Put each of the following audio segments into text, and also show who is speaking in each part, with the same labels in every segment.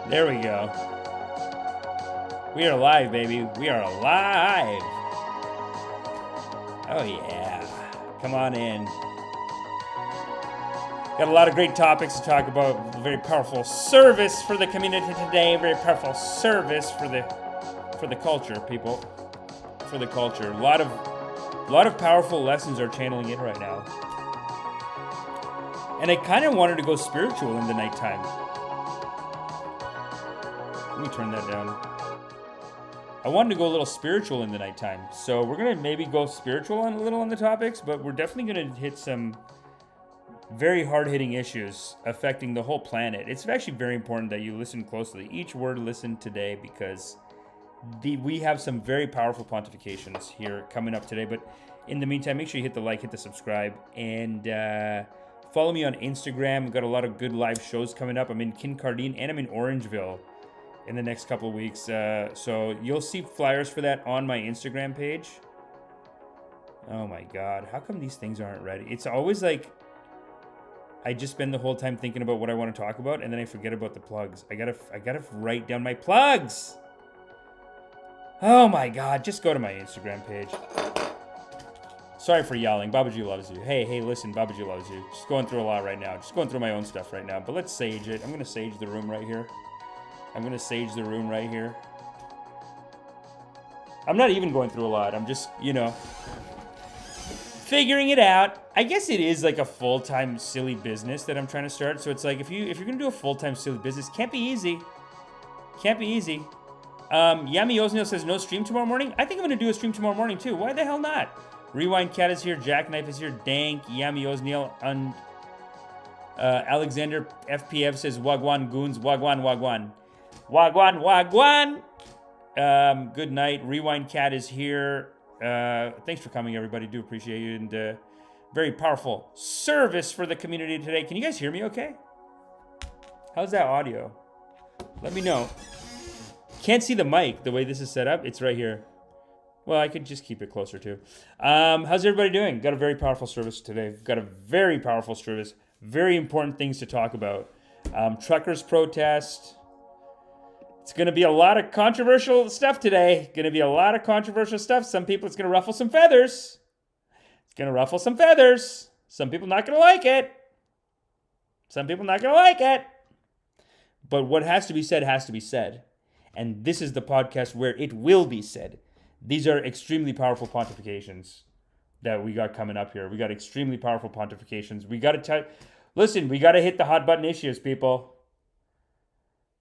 Speaker 1: There we go. We are live, baby. We are alive. Oh, yeah. Come on in. Got a lot of great topics to talk about. Very powerful service for the community today. Very powerful service for the culture, people. For the culture. A lot of powerful lessons are channeling in right now. And I kind of wanted to go spiritual in the nighttime. Let me turn that down. I wanted to go a little spiritual in the nighttime. So we're going to maybe go spiritual a little on the topics, but we're definitely going to hit some very hard-hitting issues affecting the whole planet. It's actually very important that you listen closely. Each word listen today, because we have some very powerful pontifications here coming up today. But in the meantime, make sure you hit the like, hit the subscribe, and follow me on Instagram. We've got a lot of good live shows coming up. I'm in Kincardine and I'm in Orangeville in the next couple of weeks. So you'll see flyers for that on my Instagram page. Oh my God, how come these things aren't ready? It's always like, I just spend the whole time thinking about what I want to talk about, and then I forget about the plugs. I gotta write down my plugs. Oh my God, just go to my Instagram page. Sorry for yelling. Babaji loves you. Hey, listen, Babaji loves you. Just going through a lot right now. Just going through my own stuff right now. But let's sage it. I'm gonna sage the room right here. I'm not even going through a lot. I'm just, figuring it out. I guess it is like a full-time silly business that I'm trying to start. So it's like, if you're gonna do a full-time silly business, can't be easy. Yami Osnil says no stream tomorrow morning. I think I'm gonna do a stream tomorrow morning too. Why the hell not? Rewind Cat is here. Jackknife is here. Dank. Yami Osnil. Alexander FPF says Wagwan Goons. Wagwan. Good night. Rewind Cat is here. Thanks for coming, everybody. Do appreciate you. And very powerful service for the community today. Can you guys hear me okay? How's that audio? Let me know. Can't see the mic the way this is set up. It's right here. Well, I could just keep it closer too. How's everybody doing? Got a very powerful service today. Very important things to talk about. Truckers protest. It's going to be a lot of controversial stuff today. Some people, it's going to ruffle some feathers. Some people not going to like it. But what has to be said has to be said. And this is the podcast where it will be said. These are extremely powerful pontifications that we got coming up here. We got extremely powerful pontifications. We got to we got to hit the hot button issues, people.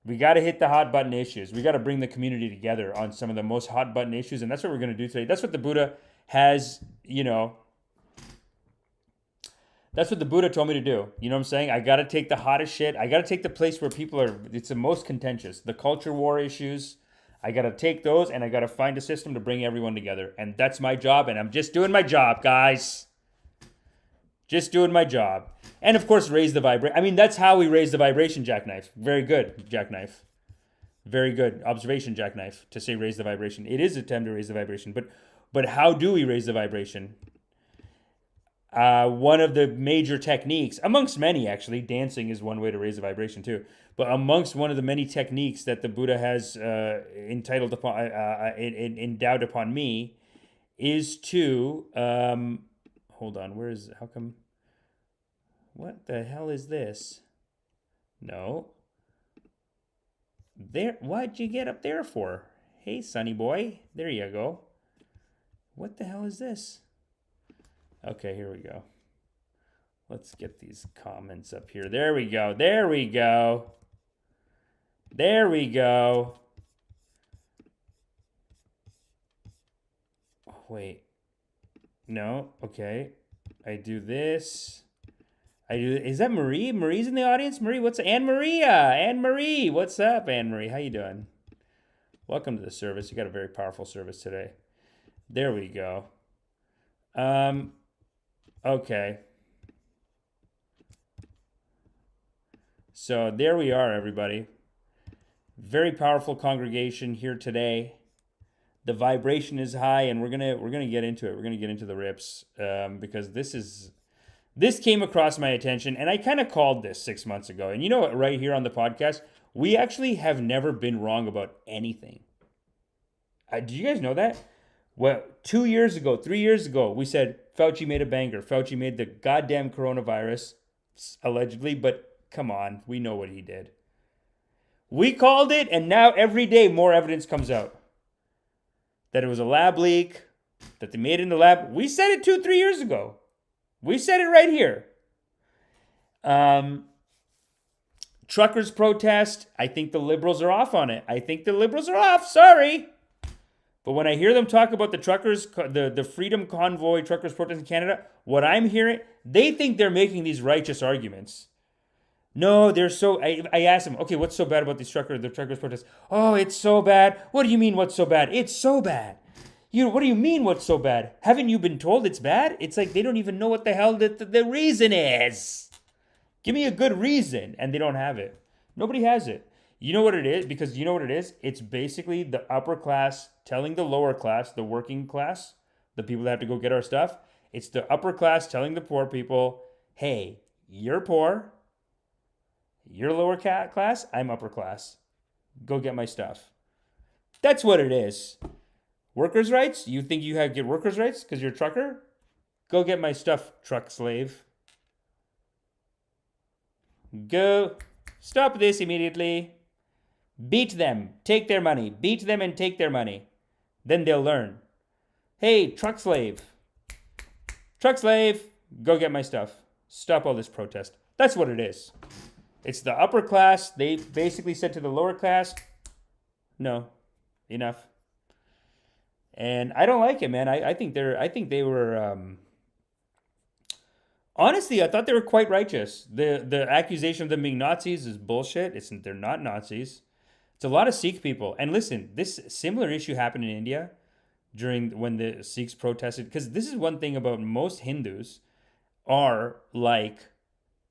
Speaker 1: We got to hit the hot button issues. We got to bring the community together on some of the most hot button issues, and that's what we're going to do today. That's what the Buddha has, that's what the Buddha told me to do. You know what I'm saying? I got to take the hottest shit. I got to take the place where people it's the most contentious, the culture war issues. I got to take those, and I got to find a system to bring everyone together. And that's my job, and I'm just doing my job, guys. Just doing my job. And of course, raise the vibration. I mean, that's how we raise the vibration, Jackknife. Very good, Jackknife. Very good observation, Jackknife, to say raise the vibration. It is a time to raise the vibration. But how do we raise the vibration? One of the major techniques, amongst many actually, dancing is one way to raise the vibration too. But amongst one of the many techniques that the Buddha has endowed upon me is to, hold on, how come? What the hell is this? No. There, what'd you get up there for? Hey, sonny boy. There you go. What the hell is this? Okay, here we go. Let's get these comments up here. There we go. Oh, wait. No, okay. I do this. Is that Marie? Marie's in the audience? Marie, Anne-Marie, what's up, Anne-Marie? How you doing? Welcome to the service. You got a very powerful service today. There we go. Okay. So there we are, everybody. Very powerful congregation here today. The vibration is high, and we're gonna get into it. We're gonna get into the rips because this came across my attention, and I kind of called this 6 months ago. And you know what? Right here on the podcast, We actually have never been wrong about anything. Did you guys know that? Well, 2 years ago, 3 years ago, we said Fauci made a banger. Fauci made the goddamn coronavirus, allegedly, but come on, we know what he did. We called it, and now every day more evidence comes out. That it was a lab leak, that they made it in the lab. We said it 2-3 years ago. We said it right here. Truckers protest. I think the liberals are off on it. I think the liberals are off. Sorry. But when I hear them talk about the truckers, the Freedom Convoy truckers protest in Canada, what I'm hearing, they think they're making these righteous arguments. No, they're so... I asked them, okay, what's so bad about the truckers protest? Oh, it's so bad. What do you mean what's so bad? It's so bad. What do you mean what's so bad? Haven't you been told it's bad? It's like they don't even know what the hell the reason is. Give me a good reason. And they don't have it. Nobody has it. You know what it is? Because you know what it is? It's basically the upper class telling the lower class, the working class, the people that have to go get our stuff. It's the upper class telling the poor people, hey, you're poor. You're lower class. I'm upper class. Go get my stuff. That's what it is. Workers' rights? You think you get workers' rights because you're a trucker? Go get my stuff, truck slave. Go. Stop this immediately. Beat them. Take their money. Beat them and take their money. Then they'll learn. Hey, truck slave. Truck slave. Go get my stuff. Stop all this protest. That's what it is. It's the upper class. They basically said to the lower class, no, enough. And I don't like it, man. I think they were honestly, I thought they were quite righteous. The accusation of them being Nazis is bullshit. They're not Nazis. It's a lot of Sikh people. And listen, this similar issue happened in India during when the Sikhs protested, because this is one thing about most Hindus are like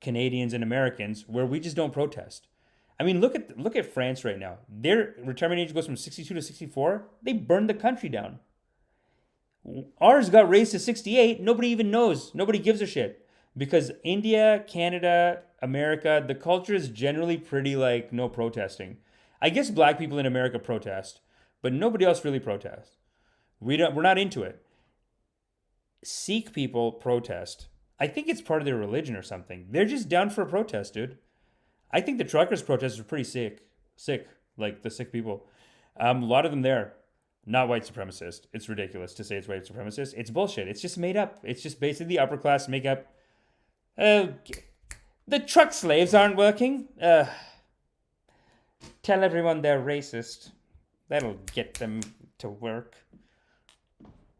Speaker 1: Canadians and Americans, where we just don't protest. I mean, look at France right now. Their retirement age goes from 62 to 64. They burned the country down. Ours got raised to 68. Nobody even knows. Nobody gives a shit. Because India, Canada, America, the culture is generally pretty like no protesting. I guess black people in America protest, but nobody else really protests. We're not into it. Sikh people protest. I think it's part of their religion or something. They're just down for a protest, dude. I think the truckers' protests are pretty sick, like the Sikh people. A lot of them there, not white supremacist. It's ridiculous to say it's white supremacist. It's bullshit. It's just made up. It's just basically the upper class make up. The truck slaves aren't working. Tell everyone they're racist. That'll get them to work.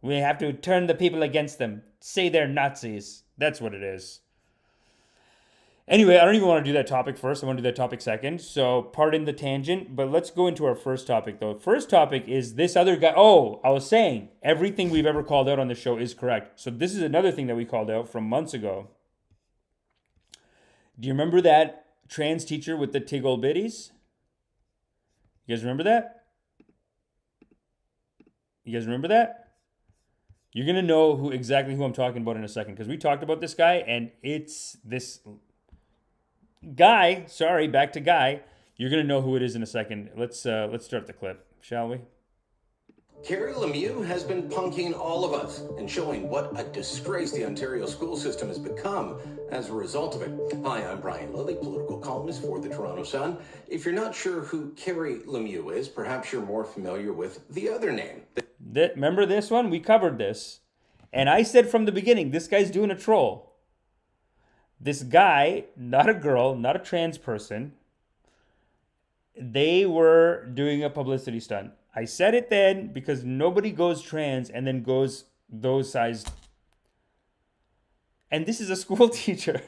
Speaker 1: We have to turn the people against them. Say they're Nazis. That's what it is. Anyway, I don't even want to do that topic first. I want to do that topic second. So pardon the tangent, but let's go into our first topic, though. First topic is this other guy. Oh, I was saying, everything we've ever called out on the show is correct. So this is another thing that we called out from months ago. Do you remember that trans teacher with the tig old bitties? You guys remember that? You guys remember that? You're going to know exactly who I'm talking about in a second, because we talked about this guy, and it's this guy. Sorry, back to guy. You're going to know who it is in a second. Let's start the clip, shall we?
Speaker 2: Carrie Lemieux has been punking all of us and showing what a disgrace the Ontario school system has become as a result of it. Hi, I'm Brian Lilly, political columnist for the Toronto Sun. If you're not sure who Carrie Lemieux is, perhaps you're more familiar with the other name.
Speaker 1: Remember this one? We covered this. And I said from the beginning, this guy's doing a troll. This guy, not a girl, not a trans person, they were doing a publicity stunt. I said it then because nobody goes trans and then goes those sized. And this is a school teacher.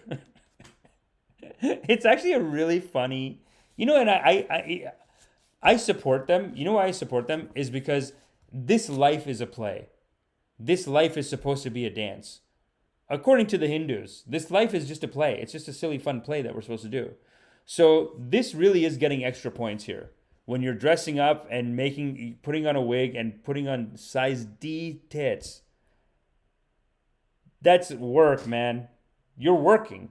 Speaker 1: It's actually a really funny, and I support them. You know why I support them is because this life is a play. This life is supposed to be a dance. According to the Hindus, this life is just a play. It's just a silly, fun play that we're supposed to do. So this really is getting extra points here. When you're dressing up and putting on a wig and putting on size D tits. That's work, man. You're working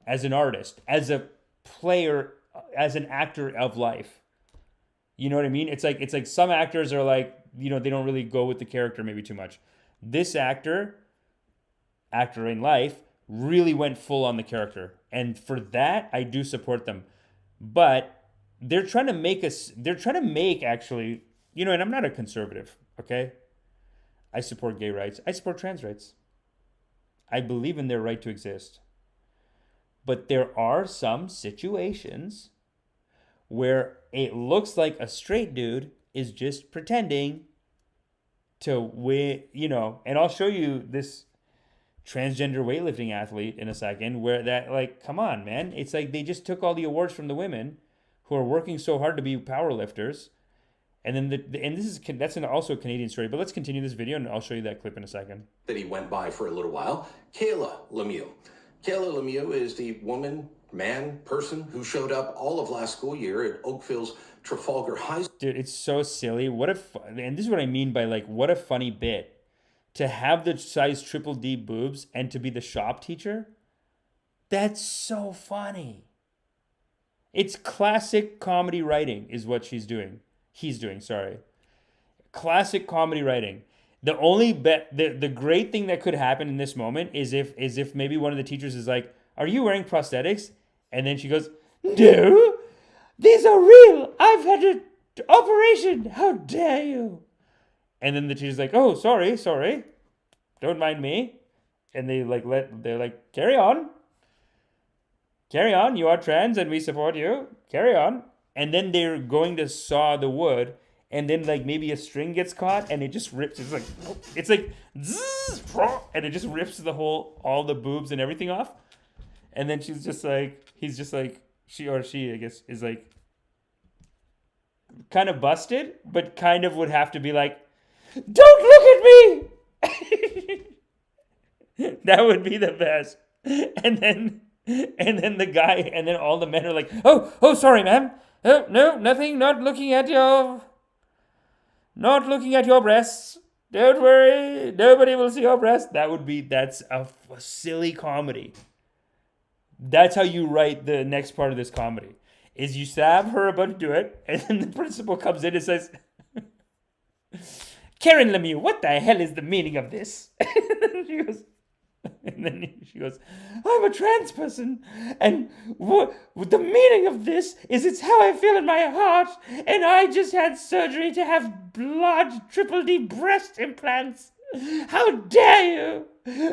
Speaker 1: as an artist, as a player as an actor of life. You know what I mean? It's like some actors are like, you know, they don't really go with the character maybe too much. This actor in life, really went full on the character. And for that, I do support them. But they're trying to make actually, you know, and I'm not a conservative, okay? I support gay rights. I support trans rights. I believe in their right to exist. But there are some situations where it looks like a straight dude is just pretending to win, you know, and I'll show you this transgender weightlifting athlete in a second where that, like, come on, man. It's like they just took all the awards from the women who are working so hard to be powerlifters. And then that's also a Canadian story, but let's continue this video and I'll show you that clip in a second.
Speaker 2: That he went by for a little while, Kayla Lemieux. Kayla Lemieux is the person who showed up all of last school year at Oakville's Trafalgar High School.
Speaker 1: Dude, it's so silly. And this is what I mean by, like, what a funny bit. To have the size triple D boobs and to be the shop teacher, that's so funny. It's classic comedy writing is what he's doing, sorry. Classic comedy writing. The only the great thing that could happen in this moment is if maybe one of the teachers is like, "Are you wearing prosthetics?" And then she goes, "No, these are real. I've had an operation. How dare you?" And then the teacher's like, "Oh, sorry. Don't mind me." And they're like, carry on. You are trans and we support you. Carry on. And then they're going to saw the wood, and then like maybe a string gets caught and it just rips. It's like zzz, and it just rips all the boobs and everything off. And then he's just like, she, I guess, is like kind of busted, but kind of would have to be like, "Don't look at me!" That would be the best. And then the guy, and then all the men are like, oh, sorry, ma'am. Oh, no, nothing, not looking at your breasts. Don't worry, nobody will see your breasts. That's a silly comedy. That's how you write the next part of this comedy. Is you have her about to do it, and then the principal comes in and says, "Karen Lemieux, what the hell is the meaning of this?" And then she goes, "I'm a trans person, and what the meaning of this is it's how I feel in my heart, and I just had surgery to have blood triple D breast implants. How dare you?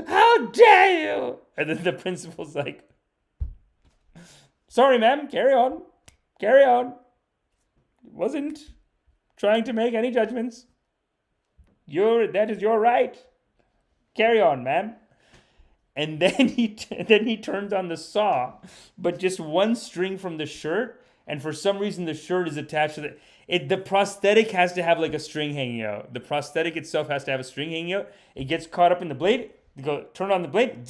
Speaker 1: How dare you?" And then the principal's like, "Sorry, ma'am, carry on. Wasn't trying to make any judgments. That is your right. Carry on, ma'am." And then he turns on the saw, but just one string from the shirt, and for some reason the shirt is attached to the prosthetic has to have like a string hanging out. The prosthetic itself has to have a string hanging out. It gets caught up in the blade. You go turn on the blade.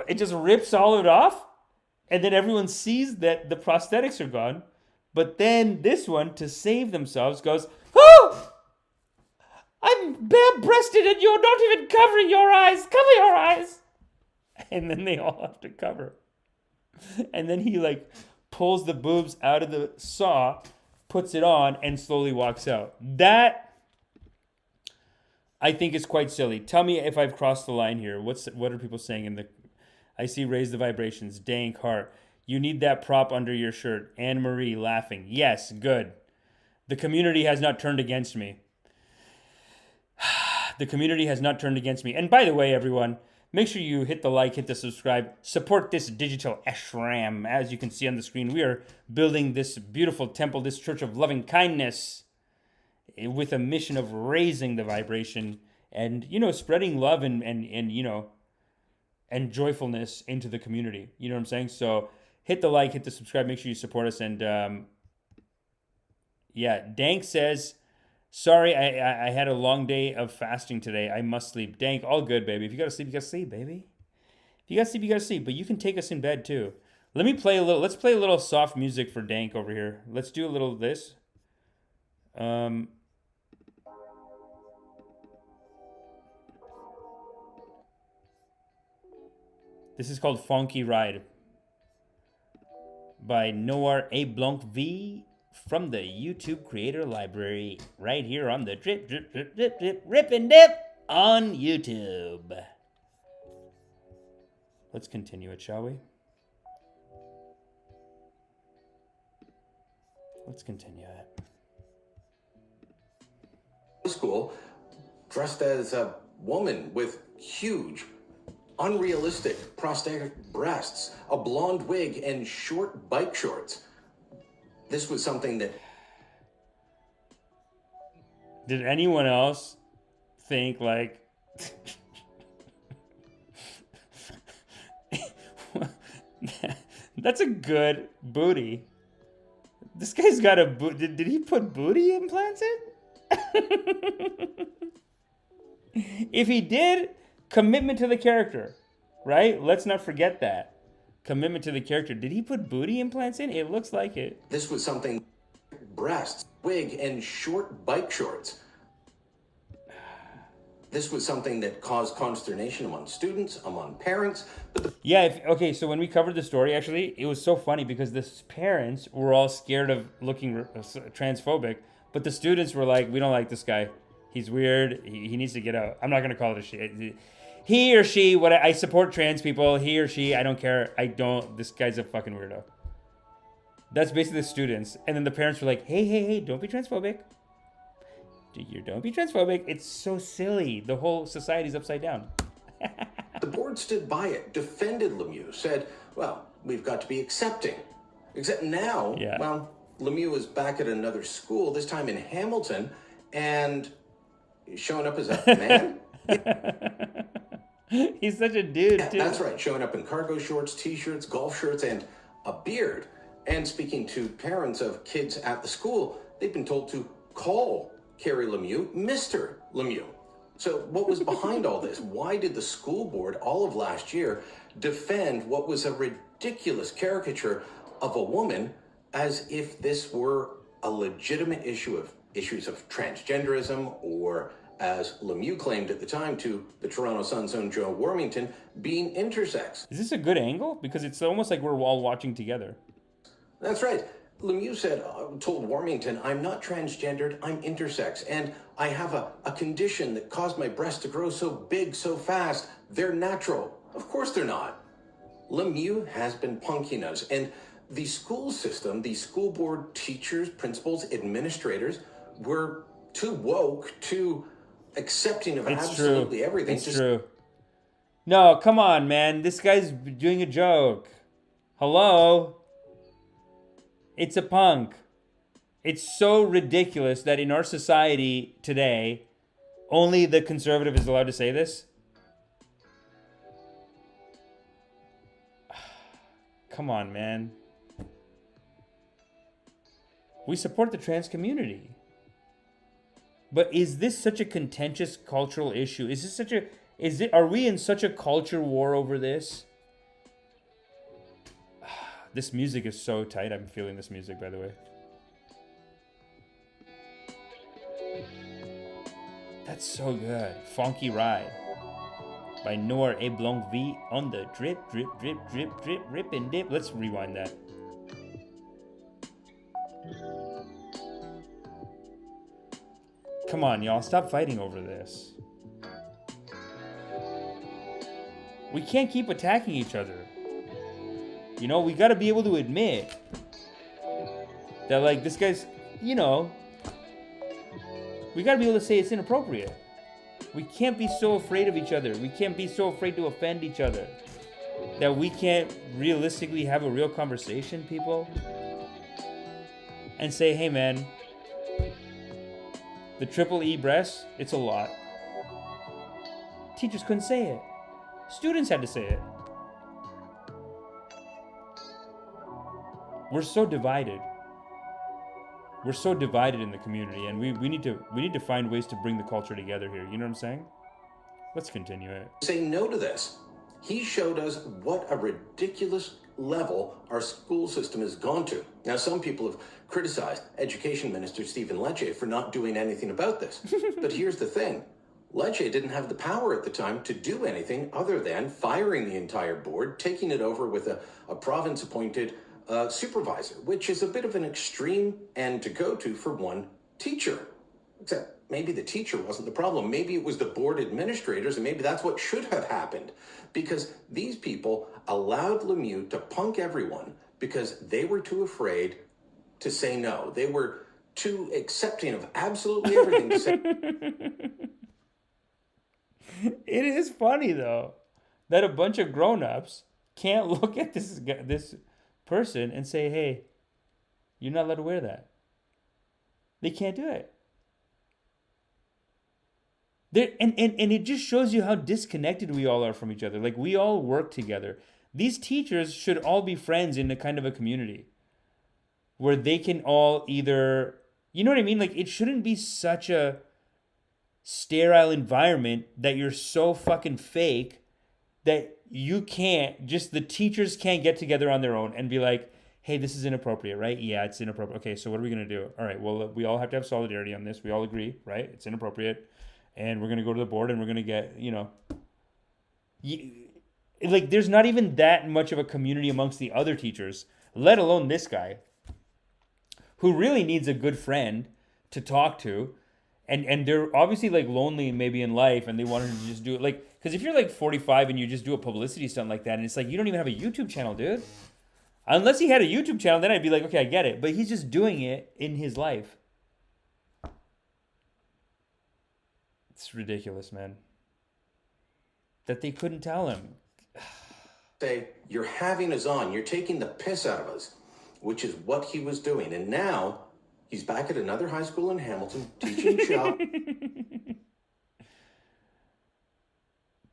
Speaker 1: It just rips all of it off, and then everyone sees that the prosthetics are gone. But then this one, to save themselves, goes, "Oh! I'm bare-breasted and you're not even covering your eyes. Cover your eyes." And then they all have to cover. And then he like pulls the boobs out of the saw, puts it on, and slowly walks out. That, I think, is quite silly. Tell me if I've crossed the line here. What are people saying in the... I see raise the vibrations. Dank heart. You need that prop under your shirt. Anne-Marie laughing. Yes, good. The community has not turned against me. The community has not turned against me. And by the way, everyone, make sure you hit the like, hit the subscribe, support this digital ashram. As you can see on the screen, we are building this beautiful temple, this church of loving kindness, with a mission of raising the vibration and, you know, spreading love and you know, and joyfulness into the community. You know what I'm saying? So hit the like, hit the subscribe, make sure you support us. And yeah, Dank says, "Sorry, I had a long day of fasting today. I must sleep." Dank, all good, baby. If you gotta sleep, you gotta sleep, baby. If you gotta sleep, you gotta sleep. But you can take us in bed too. Let's play a little soft music for Dank over here. Let's do a little of this. This is called Funky Ride. by Noir A. Blanc V from the YouTube Creator Library, right here on the Drip, Drip, Drip, Drip, Drip, Rip and Dip on YouTube. Let's continue it, shall we? Let's continue it.
Speaker 2: School, dressed as a woman with huge, unrealistic prosthetic breasts, a blonde wig, and short bike shorts. This was something that...
Speaker 1: Did anyone else think, like... That's a good booty. This guy's got a booty. Did he put booty implants in? If he did, commitment to the character, right? Let's not forget that. Commitment to the character. Did he put booty implants in? It looks like it.
Speaker 2: This was something... breasts, wig, and short bike shorts. This was something that caused consternation among students, among parents. But
Speaker 1: okay, so when we covered the story, actually, it was so funny because the parents were all scared of looking transphobic, but the students were like, we don't like this guy. He's weird. He needs to get out. I'm not going to call it a she. He or she, I support trans people. He or she, I don't care. This guy's a fucking weirdo. That's basically the students. And then the parents were like, hey, don't be transphobic. Don't be transphobic. It's so silly. The whole society's upside down.
Speaker 2: the board stood by it, defended Lemieux, said, well, we've got to be accepting. Except now, well, Lemieux is back at another school, this time in Hamilton, and he's showing up as a man.
Speaker 1: He's such a dude, too.
Speaker 2: That's right, showing up in cargo shorts, t-shirts, golf shirts, and a beard. And speaking to parents of kids at the school, they've been told to call Carrie Lemieux Mr. Lemieux. So what was behind all this? Why did the school board all of last year defend what was a ridiculous caricature of a woman as if this were a legitimate issues of transgenderism, or as Lemieux claimed at the time to the Toronto Sun's own Joe Warmington, being intersex?
Speaker 1: Is this a good angle? Because it's almost like we're all watching together.
Speaker 2: That's right. Lemieux said, told Warmington, I'm not transgendered, I'm intersex, and I have a condition that caused my breasts to grow so big so fast. They're natural. Of course they're not. Lemieux has been punking us, and the school system, the school board, teachers, principals, administrators were too woke, too accepting of absolutely everything.
Speaker 1: It's true. No, come on, man. This guy's doing a joke. Hello? It's a punk. It's so ridiculous that in our society today, only the conservative is allowed to say this. Come on, man. We support the trans community. But is this such a contentious cultural issue? Are we in such a culture war over this? This music is so tight. I'm feeling this music, by the way. That's so good. Funky Ride by Noir A. Blanc V on the Drip, Drip, Drip, Drip, Drip, Rip and Dip. Let's rewind that. Come on, y'all. Stop fighting over this. We can't keep attacking each other. You know, we got to be able to admit that, like, this guy's, you know, we got to be able to say it's inappropriate. We can't be so afraid of each other. We can't be so afraid to offend each other that we can't realistically have a real conversation, people, and say, hey, man, the triple E breasts, it's a lot. Teachers couldn't say it. Students had to say it. We're so divided. We're so divided in the community, and we need to find ways to bring the culture together here. You know what I'm saying? Let's continue it.
Speaker 2: Say no to this. He showed us what a ridiculous level our school system has gone to. Now, some people have criticized Education Minister Stephen Lecce for not doing anything about this. But here's the thing. Lecce didn't have the power at the time to do anything other than firing the entire board, taking it over with a province-appointed supervisor, which is a bit of an extreme end to go to for one teacher. Except maybe the teacher wasn't the problem. Maybe it was the board administrators, and maybe that's what should have happened. Because these people allowed Lemieux to punk everyone because they were too afraid to say no. They were too accepting of absolutely everything to say.
Speaker 1: It is funny, though, that a bunch of grown-ups can't look at this person and say, hey, you're not allowed to wear that. They can't do it. And it just shows you how disconnected we all are from each other. Like, we all work together. These teachers should all be friends in a kind of a community where they can all either, you know what I mean? Like, it shouldn't be such a sterile environment that you're so fucking fake that you can't, just the teachers can't get together on their own and be like, hey, this is inappropriate, right? Yeah, it's inappropriate. Okay, so what are we going to do? All right, well, we all have to have solidarity on this. We all agree, right? It's inappropriate. And we're going to go to the board and we're going to get, like, there's not even that much of a community amongst the other teachers, let alone this guy, who really needs a good friend to talk to. And they're obviously, like, lonely maybe in life, and they wanted to just do it. Like, because if you're, like, 45 and you just do a publicity stunt like that, and it's like, you don't even have a YouTube channel, dude. Unless he had a YouTube channel, then I'd be like, okay, I get it. But he's just doing it in his life. It's ridiculous, man. That they couldn't tell him.
Speaker 2: Say, you're having us on. You're taking the piss out of us, which is what he was doing. And now he's back at another high school in Hamilton teaching shop.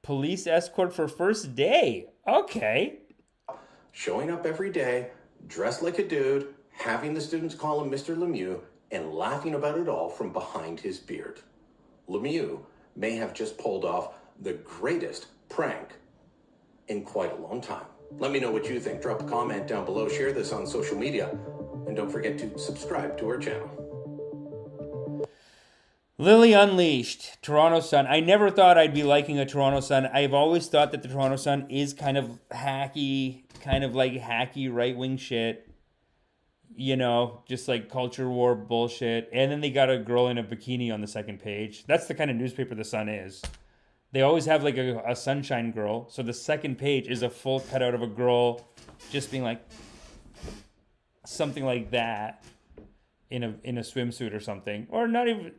Speaker 1: Police escort for first day. Okay.
Speaker 2: Showing up every day, dressed like a dude, having the students call him Mr. Lemieux, and laughing about it all from behind his beard. Lemieux may have just pulled off the greatest prank in quite a long time. Let me know what you think. Drop a comment down below, share this on social media, and don't forget to subscribe to our channel.
Speaker 1: Lily Unleashed, Toronto Sun. I never thought I'd be liking a Toronto Sun. I've always thought that the Toronto Sun is kind of hacky right-wing shit. Just like culture war bullshit. And then they got a girl in a bikini on the second page. That's the kind of newspaper the Sun is. They always have like a sunshine girl. So the second page is a full cutout of a girl just being like something like that in a swimsuit or something. Or not a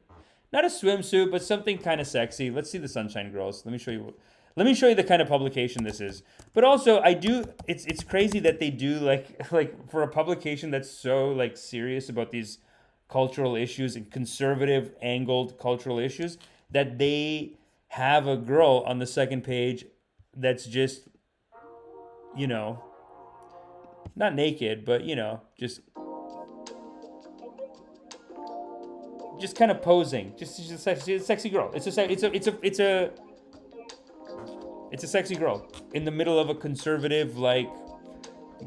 Speaker 1: swimsuit, but something kind of sexy. Let's see the sunshine girls. Let me show you the kind of publication this is. But also, it's crazy that they do like for a publication that's so like serious about these cultural issues and conservative angled cultural issues, that they have a girl on the second page that's just, not naked, but just kind of posing. Just a sexy girl. It's a sexy girl in the middle of a conservative, like,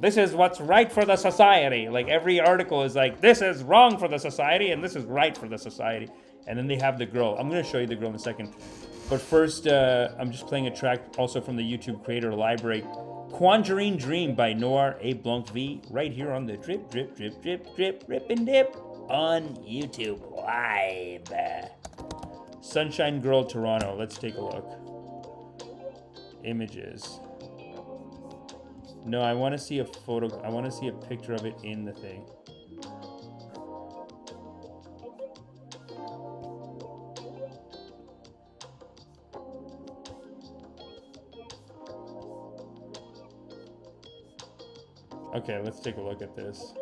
Speaker 1: this is what's right for the society. Like, every article is like, this is wrong for the society and this is right for the society. And then they have the girl. I'm going to show you the girl in a second. But first, I'm just playing a track also from the YouTube creator library. Quandrine Dream by Noir A. Blanc V. Right here on the Drip, Drip, Drip, Drip, Drip, Rip and Dip on YouTube Live. Sunshine Girl Toronto. Let's take a look. Images. No, I want to see a photo. I want to see a picture of it in the thing. Okay, let's take a look at this.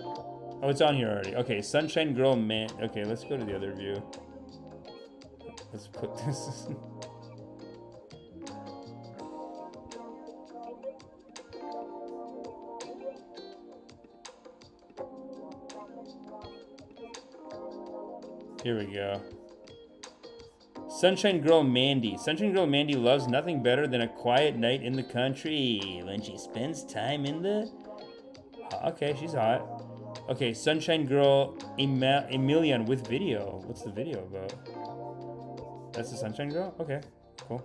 Speaker 1: Oh, it's on here already. Okay, Sunshine Girl Man. Okay, let's go to the other view. Let's put this. Here we go. Sunshine Girl Mandy. Sunshine Girl Mandy loves nothing better than a quiet night in the country when she spends time in the... Okay, she's hot. Okay, Sunshine Girl Emilian with video. What's the video about? That's the Sunshine Girl? Okay, cool.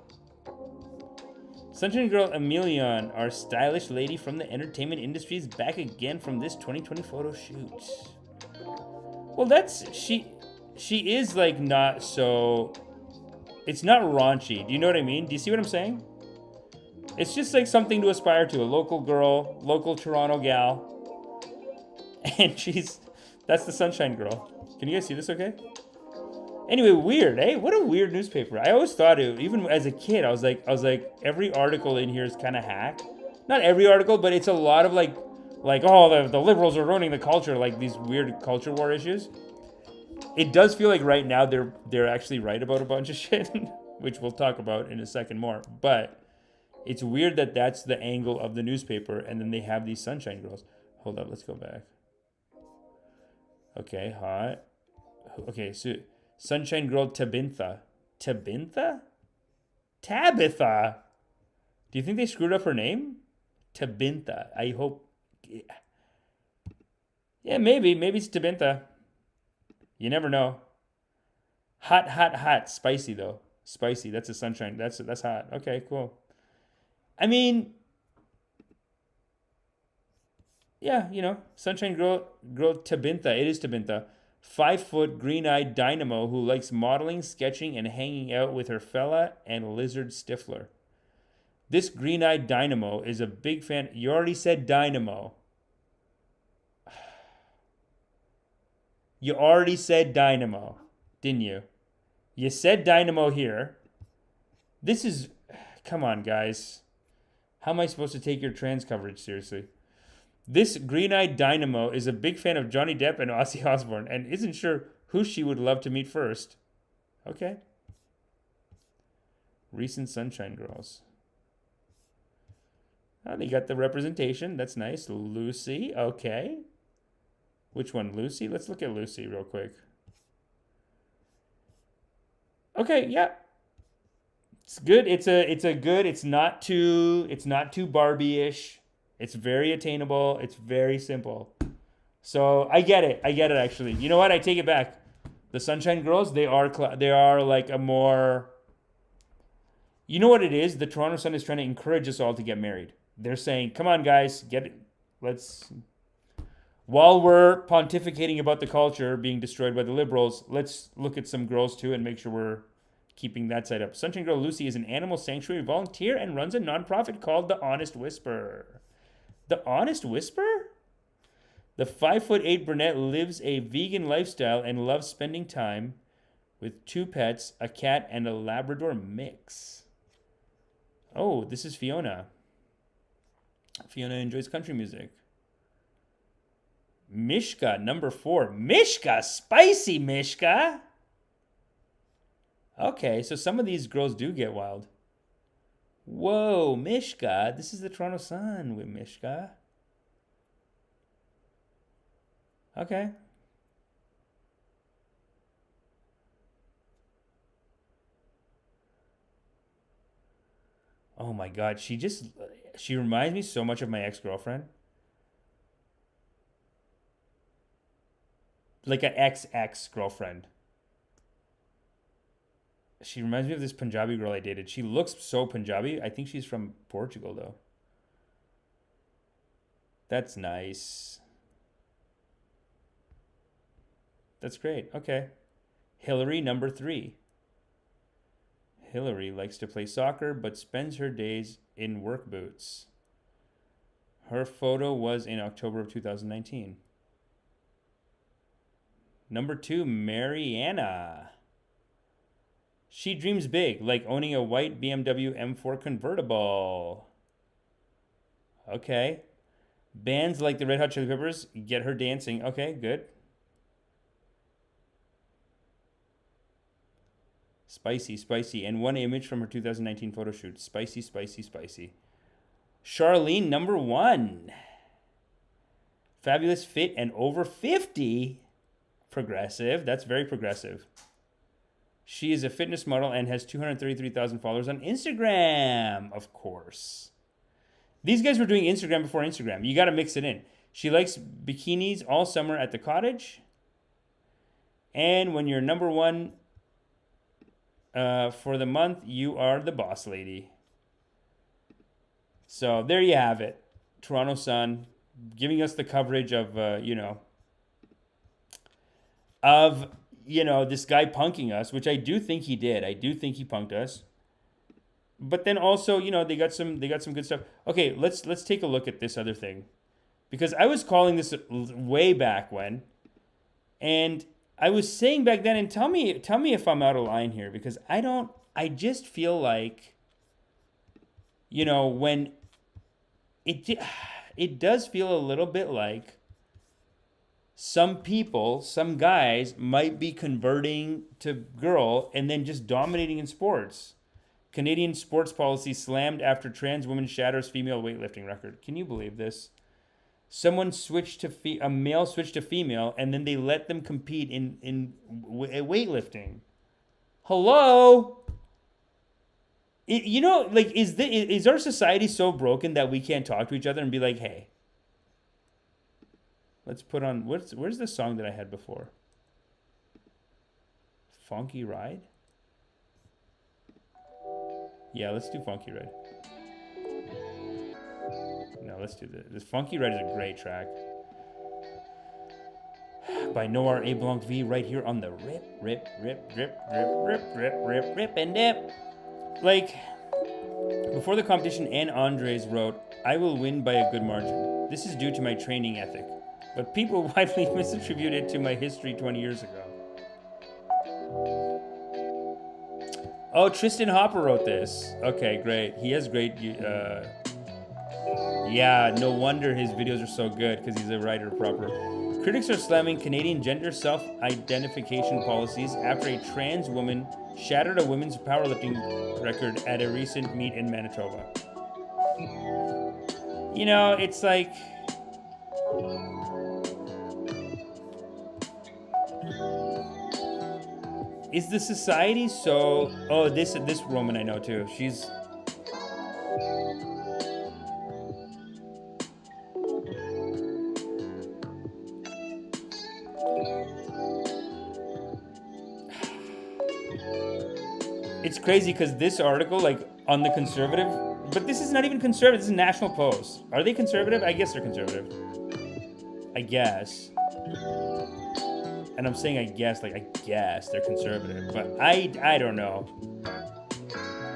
Speaker 1: Sunshine Girl Emilion, our stylish lady from the entertainment industry, is back again from this 2020 photo shoot. Well, that's... She is, like, not so... It's not raunchy. Do you know what I mean? Do you see what I'm saying? It's just, like, something to aspire to. A local girl, local Toronto gal. And she's... That's the Sunshine Girl. Can you guys see this okay? Anyway, weird, eh? What a weird newspaper. I always thought it, even as a kid, I was like, every article in here is kind of hack. Not every article, but it's a lot of like, oh, the liberals are ruining the culture, like these weird culture war issues. It does feel like right now they're actually right about a bunch of shit, which we'll talk about in a second more. But it's weird that that's the angle of the newspaper, and then they have these Sunshine Girls. Hold up, let's go back. Okay, hot. Okay, so... Sunshine Girl Tabitha. Tabitha? Tabitha? Do you think they screwed up her name? Tabitha. I hope. Yeah, maybe. Maybe it's Tabitha. You never know. Hot, hot, hot. Spicy, though. Spicy. That's a Sunshine. That's hot. Okay, cool. I mean... Yeah, you know. Sunshine Girl Tabitha. It is Tabitha. 5-foot, green-eyed dynamo who likes modeling, sketching, and hanging out with her fella and lizard Stifler. This green-eyed dynamo is a big fan. You already said dynamo. You already said dynamo, didn't you? You said dynamo here. This is... Come on, guys. How am I supposed to take your trans coverage seriously? This green-eyed dynamo is a big fan of Johnny Depp and Ozzy Osbourne and isn't sure who she would love to meet first. Okay. Recent Sunshine Girls. Oh, they got the representation. That's nice. Lucy. Okay. Which one? Lucy? Let's look at Lucy real quick. Okay, yeah. It's good. It's not too Barbie-ish. It's very attainable. It's very simple. So I get it. Actually. You know what? I take it back. The Sunshine Girls, they are like a more... You know what it is? The Toronto Sun is trying to encourage us all to get married. They're saying, come on, guys, get it. Let's... While we're pontificating about the culture being destroyed by the liberals, let's look at some girls too and make sure we're keeping that side up. Sunshine Girl Lucy is an animal sanctuary volunteer and runs a nonprofit called The Honest Whisper. The Honest Whisper? The 5'8" brunette lives a vegan lifestyle and loves spending time with 2 pets, a cat, and a Labrador mix. Oh, this is Fiona. Fiona enjoys country music. Mishka, number 4. Mishka, spicy Mishka. Okay, so some of these girls do get wild. Whoa, Mishka. This is the Toronto Sun with Mishka. Okay. Oh my God, she reminds me so much of my ex-girlfriend. Like an ex-girlfriend. She reminds me of this Punjabi girl I dated. She looks so Punjabi. I think she's from Portugal, though. That's nice. That's great. Okay. Hillary, number 3. Hillary likes to play soccer, but spends her days in work boots. Her photo was in October of 2019. Number 2, Mariana. She dreams big, like owning a white BMW M4 convertible. Okay. Bands like the Red Hot Chili Peppers get her dancing. Okay, good. Spicy, spicy. And one image from her 2019 photo shoot. Spicy, spicy, spicy. Charlene, number 1. Fabulous fit and over 50. Progressive. That's very progressive. She is a fitness model and has 233,000 followers on Instagram, of course. These guys were doing Instagram before Instagram. You got to mix it in. She likes bikinis all summer at the cottage. And when you're number 1 for the month, you are the boss lady. So there you have it. Toronto Sun giving us the coverage of, this guy punking us, which I do think he did. I do think he punked us. But then also, they got some good stuff. Okay, let's take a look at this other thing. Because I was calling this way back when, and I was saying back then, and tell me if I'm out of line here, because I just feel like, when it does feel a little bit like some people, some guys might be converting to girl and then just dominating in sports. Canadian sports policy slammed after trans woman shatters female weightlifting record. Can you believe this? Someone switched to a male switched to female, and then they let them compete in weightlifting. Hello? Is our society so broken that we can't talk to each other and be like, hey, let's put on, where's the song that I had before? Funky Ride? Yeah, let's do Funky Ride. No, let's do this. This Funky Ride is a great track. By Noir A. Blanc V right here on the rip, and dip. Like, before the competition, Anne Andres wrote, I will win by a good margin. This is due to my training ethic. But people widely misattribute it to my history 20 years ago. Oh, Tristan Hopper wrote this. Okay, great. He has great... yeah, no wonder his videos are so good, because he's a writer proper. Critics are slamming Canadian gender self-identification policies after a trans woman shattered a women's powerlifting record at a recent meet in Manitoba. It's like... Is the society so... Oh, this woman I know too. She's... It's crazy because this article, like, on the conservative... But this is not even conservative. This is National Post. Are they conservative? I guess they're conservative. I guess. And I'm saying I guess they're conservative. But I don't know.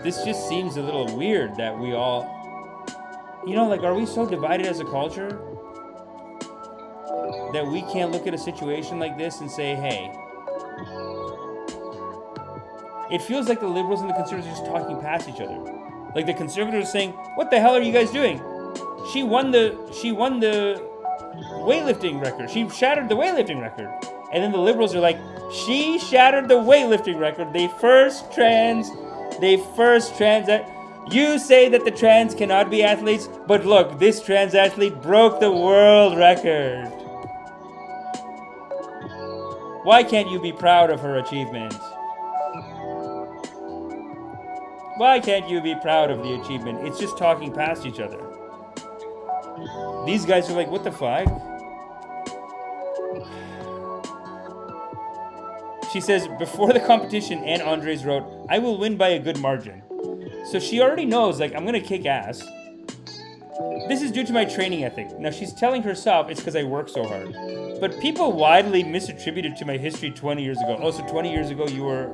Speaker 1: This just seems a little weird that we all... are we so divided as a culture that we can't look at a situation like this and say, hey... It feels like the liberals and the conservatives are just talking past each other. Like the conservatives are saying, what the hell are you guys doing? She won the weightlifting record. She shattered the weightlifting record. And then the liberals are like, she shattered the weightlifting record. They first trans. You say that the trans cannot be athletes, but look, this trans athlete broke the world record. Why can't you be proud of her achievement? Why can't you be proud of the achievement? It's just talking past each other. These guys are like, what the fuck? She says, before the competition, Anne Andres wrote, I will win by a good margin. So she already knows, like, I'm going to kick ass. This is due to my training ethic. Now, she's telling herself it's because I work so hard. But people widely misattributed to my history 20 years ago. Oh, so 20 years ago you were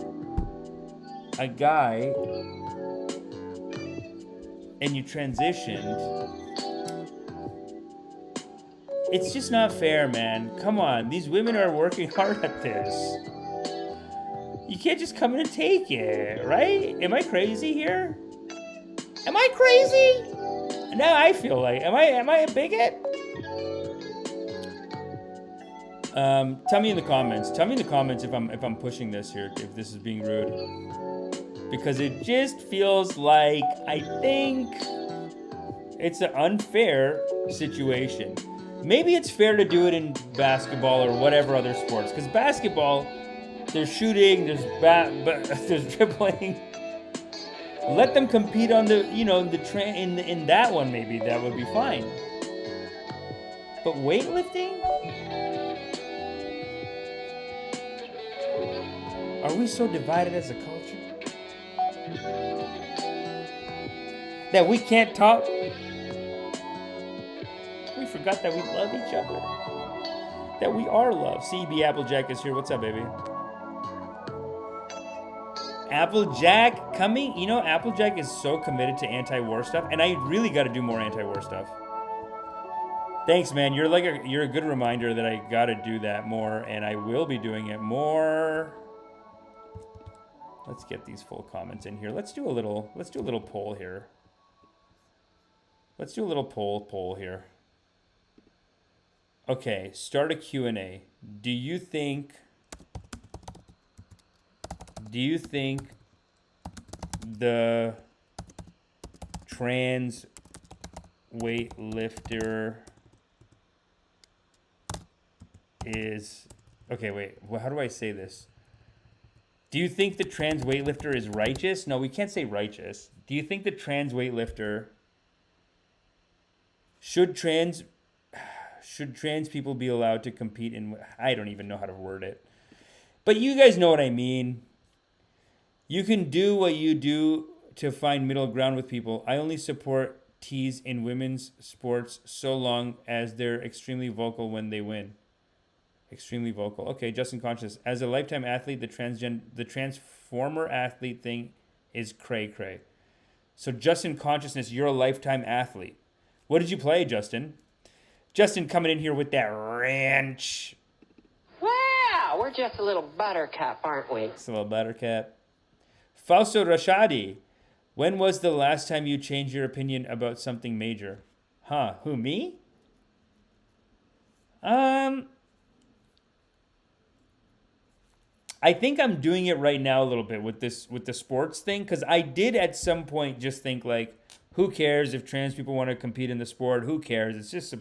Speaker 1: a guy... and you transitioned. It's just not fair, man. Come on, these women are working hard at this. You can't just come in and take it, right? Am I crazy here? Am I crazy? Now I feel like, am I a bigot? Tell me in the comments. Tell me in the comments if I'm pushing this here, if this is being rude. Because it just feels like, I think it's an unfair situation. Maybe it's fair to do it in basketball or whatever other sports. Because basketball, there's shooting, there's there's dribbling. Let them compete on the, in that one maybe, that would be fine. But weightlifting? Are we so divided as a culture? That we can't talk forgot that we love each other. That we are love. CB Applejack is here. What's up, baby? Applejack coming. You know, Applejack is so committed to anti-war stuff, and I really got to do more anti-war stuff. Thanks, man. You're a good reminder that I got to do that more, and I will be doing it more. Let's get these full comments in here. Let's do a little poll here. Let's do a little poll here. Okay, start a Q&A. Do you think the trans weightlifter is... Okay, wait. Well, how do I say this? Do you think the trans weightlifter is righteous? No, we can't say righteous. Do you think the trans weightlifter... Should trans people be allowed to compete in... I don't even know how to word it. But you guys know what I mean. You can do what you do to find middle ground with people. I only support T's in women's sports so long as they're extremely vocal when they win. Extremely vocal. Okay, Justin Conscious. As a lifetime athlete, the transformer athlete thing is cray-cray. So Justin Consciousness, you're a lifetime athlete. What did you play, Justin? Justin coming in here with that ranch.
Speaker 3: Wow, we're just a little buttercup, aren't we?
Speaker 1: It's a little buttercup. Fausto Rashadi. When was the last time you changed your opinion about something major? Huh, who, me? I think I'm doing it right now a little bit with the sports thing, because I did at some point just think, like, who cares if trans people want to compete in the sport? Who cares? It's just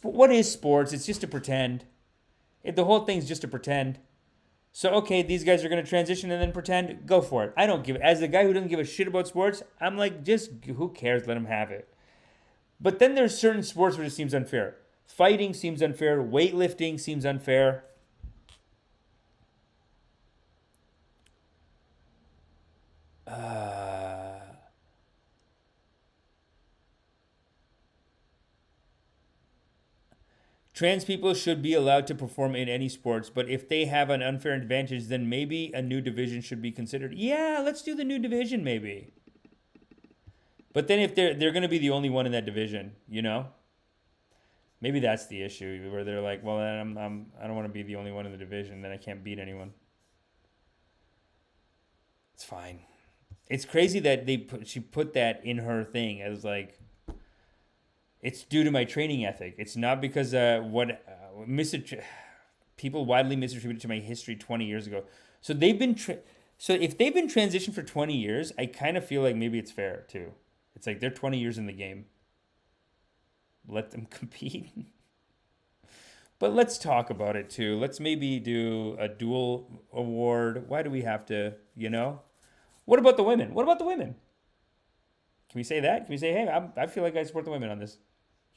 Speaker 1: what is sports? It's just to pretend. The whole thing's just to pretend. So, okay, these guys are going to transition and then pretend. Go for it. I don't give it. As a guy who doesn't give a shit about sports, I'm like, just who cares? Let them have it. But then there's certain sports where it seems unfair. Fighting seems unfair. Weightlifting seems unfair. Trans people should be allowed to perform in any sports, but if they have an unfair advantage, then maybe a new division should be considered. Yeah, let's do the new division, maybe. But then if they're going to be the only one in that division, you know? Maybe that's the issue, where they're like, well, I don't want to be the only one in the division, then I can't beat anyone. It's fine. It's crazy that she put that in her thing as like, it's due to my training ethic. It's not because people widely misattributed to my history 20 years ago. So they've been if they've been transitioned for 20 years, I kind of feel like maybe it's fair too. It's like they're 20 years in the game. Let them compete. But let's talk about it too. Let's maybe do a dual award. Why do we have to, you know? What about the women? What about the women? Can we say that? Can we say, hey, I feel like I support the women on this?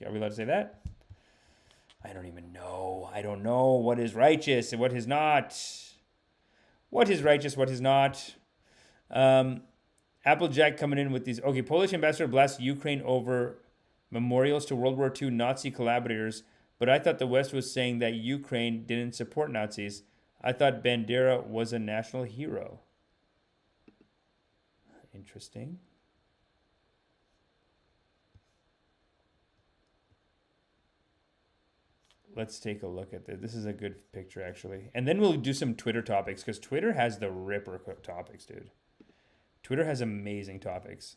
Speaker 1: Are we allowed to say that? I don't even know. I don't know what is righteous and what is not. What is righteous, what is not. Applejack coming in with these. Okay, Polish ambassador blasts Ukraine over memorials to World War II Nazi collaborators, but I thought the West was saying that Ukraine didn't support Nazis. I thought Bandera was a national hero. Interesting. Let's take a look at this. This is a good picture, actually. And then we'll do some Twitter topics, because Twitter has the ripper topics, dude. Twitter has amazing topics.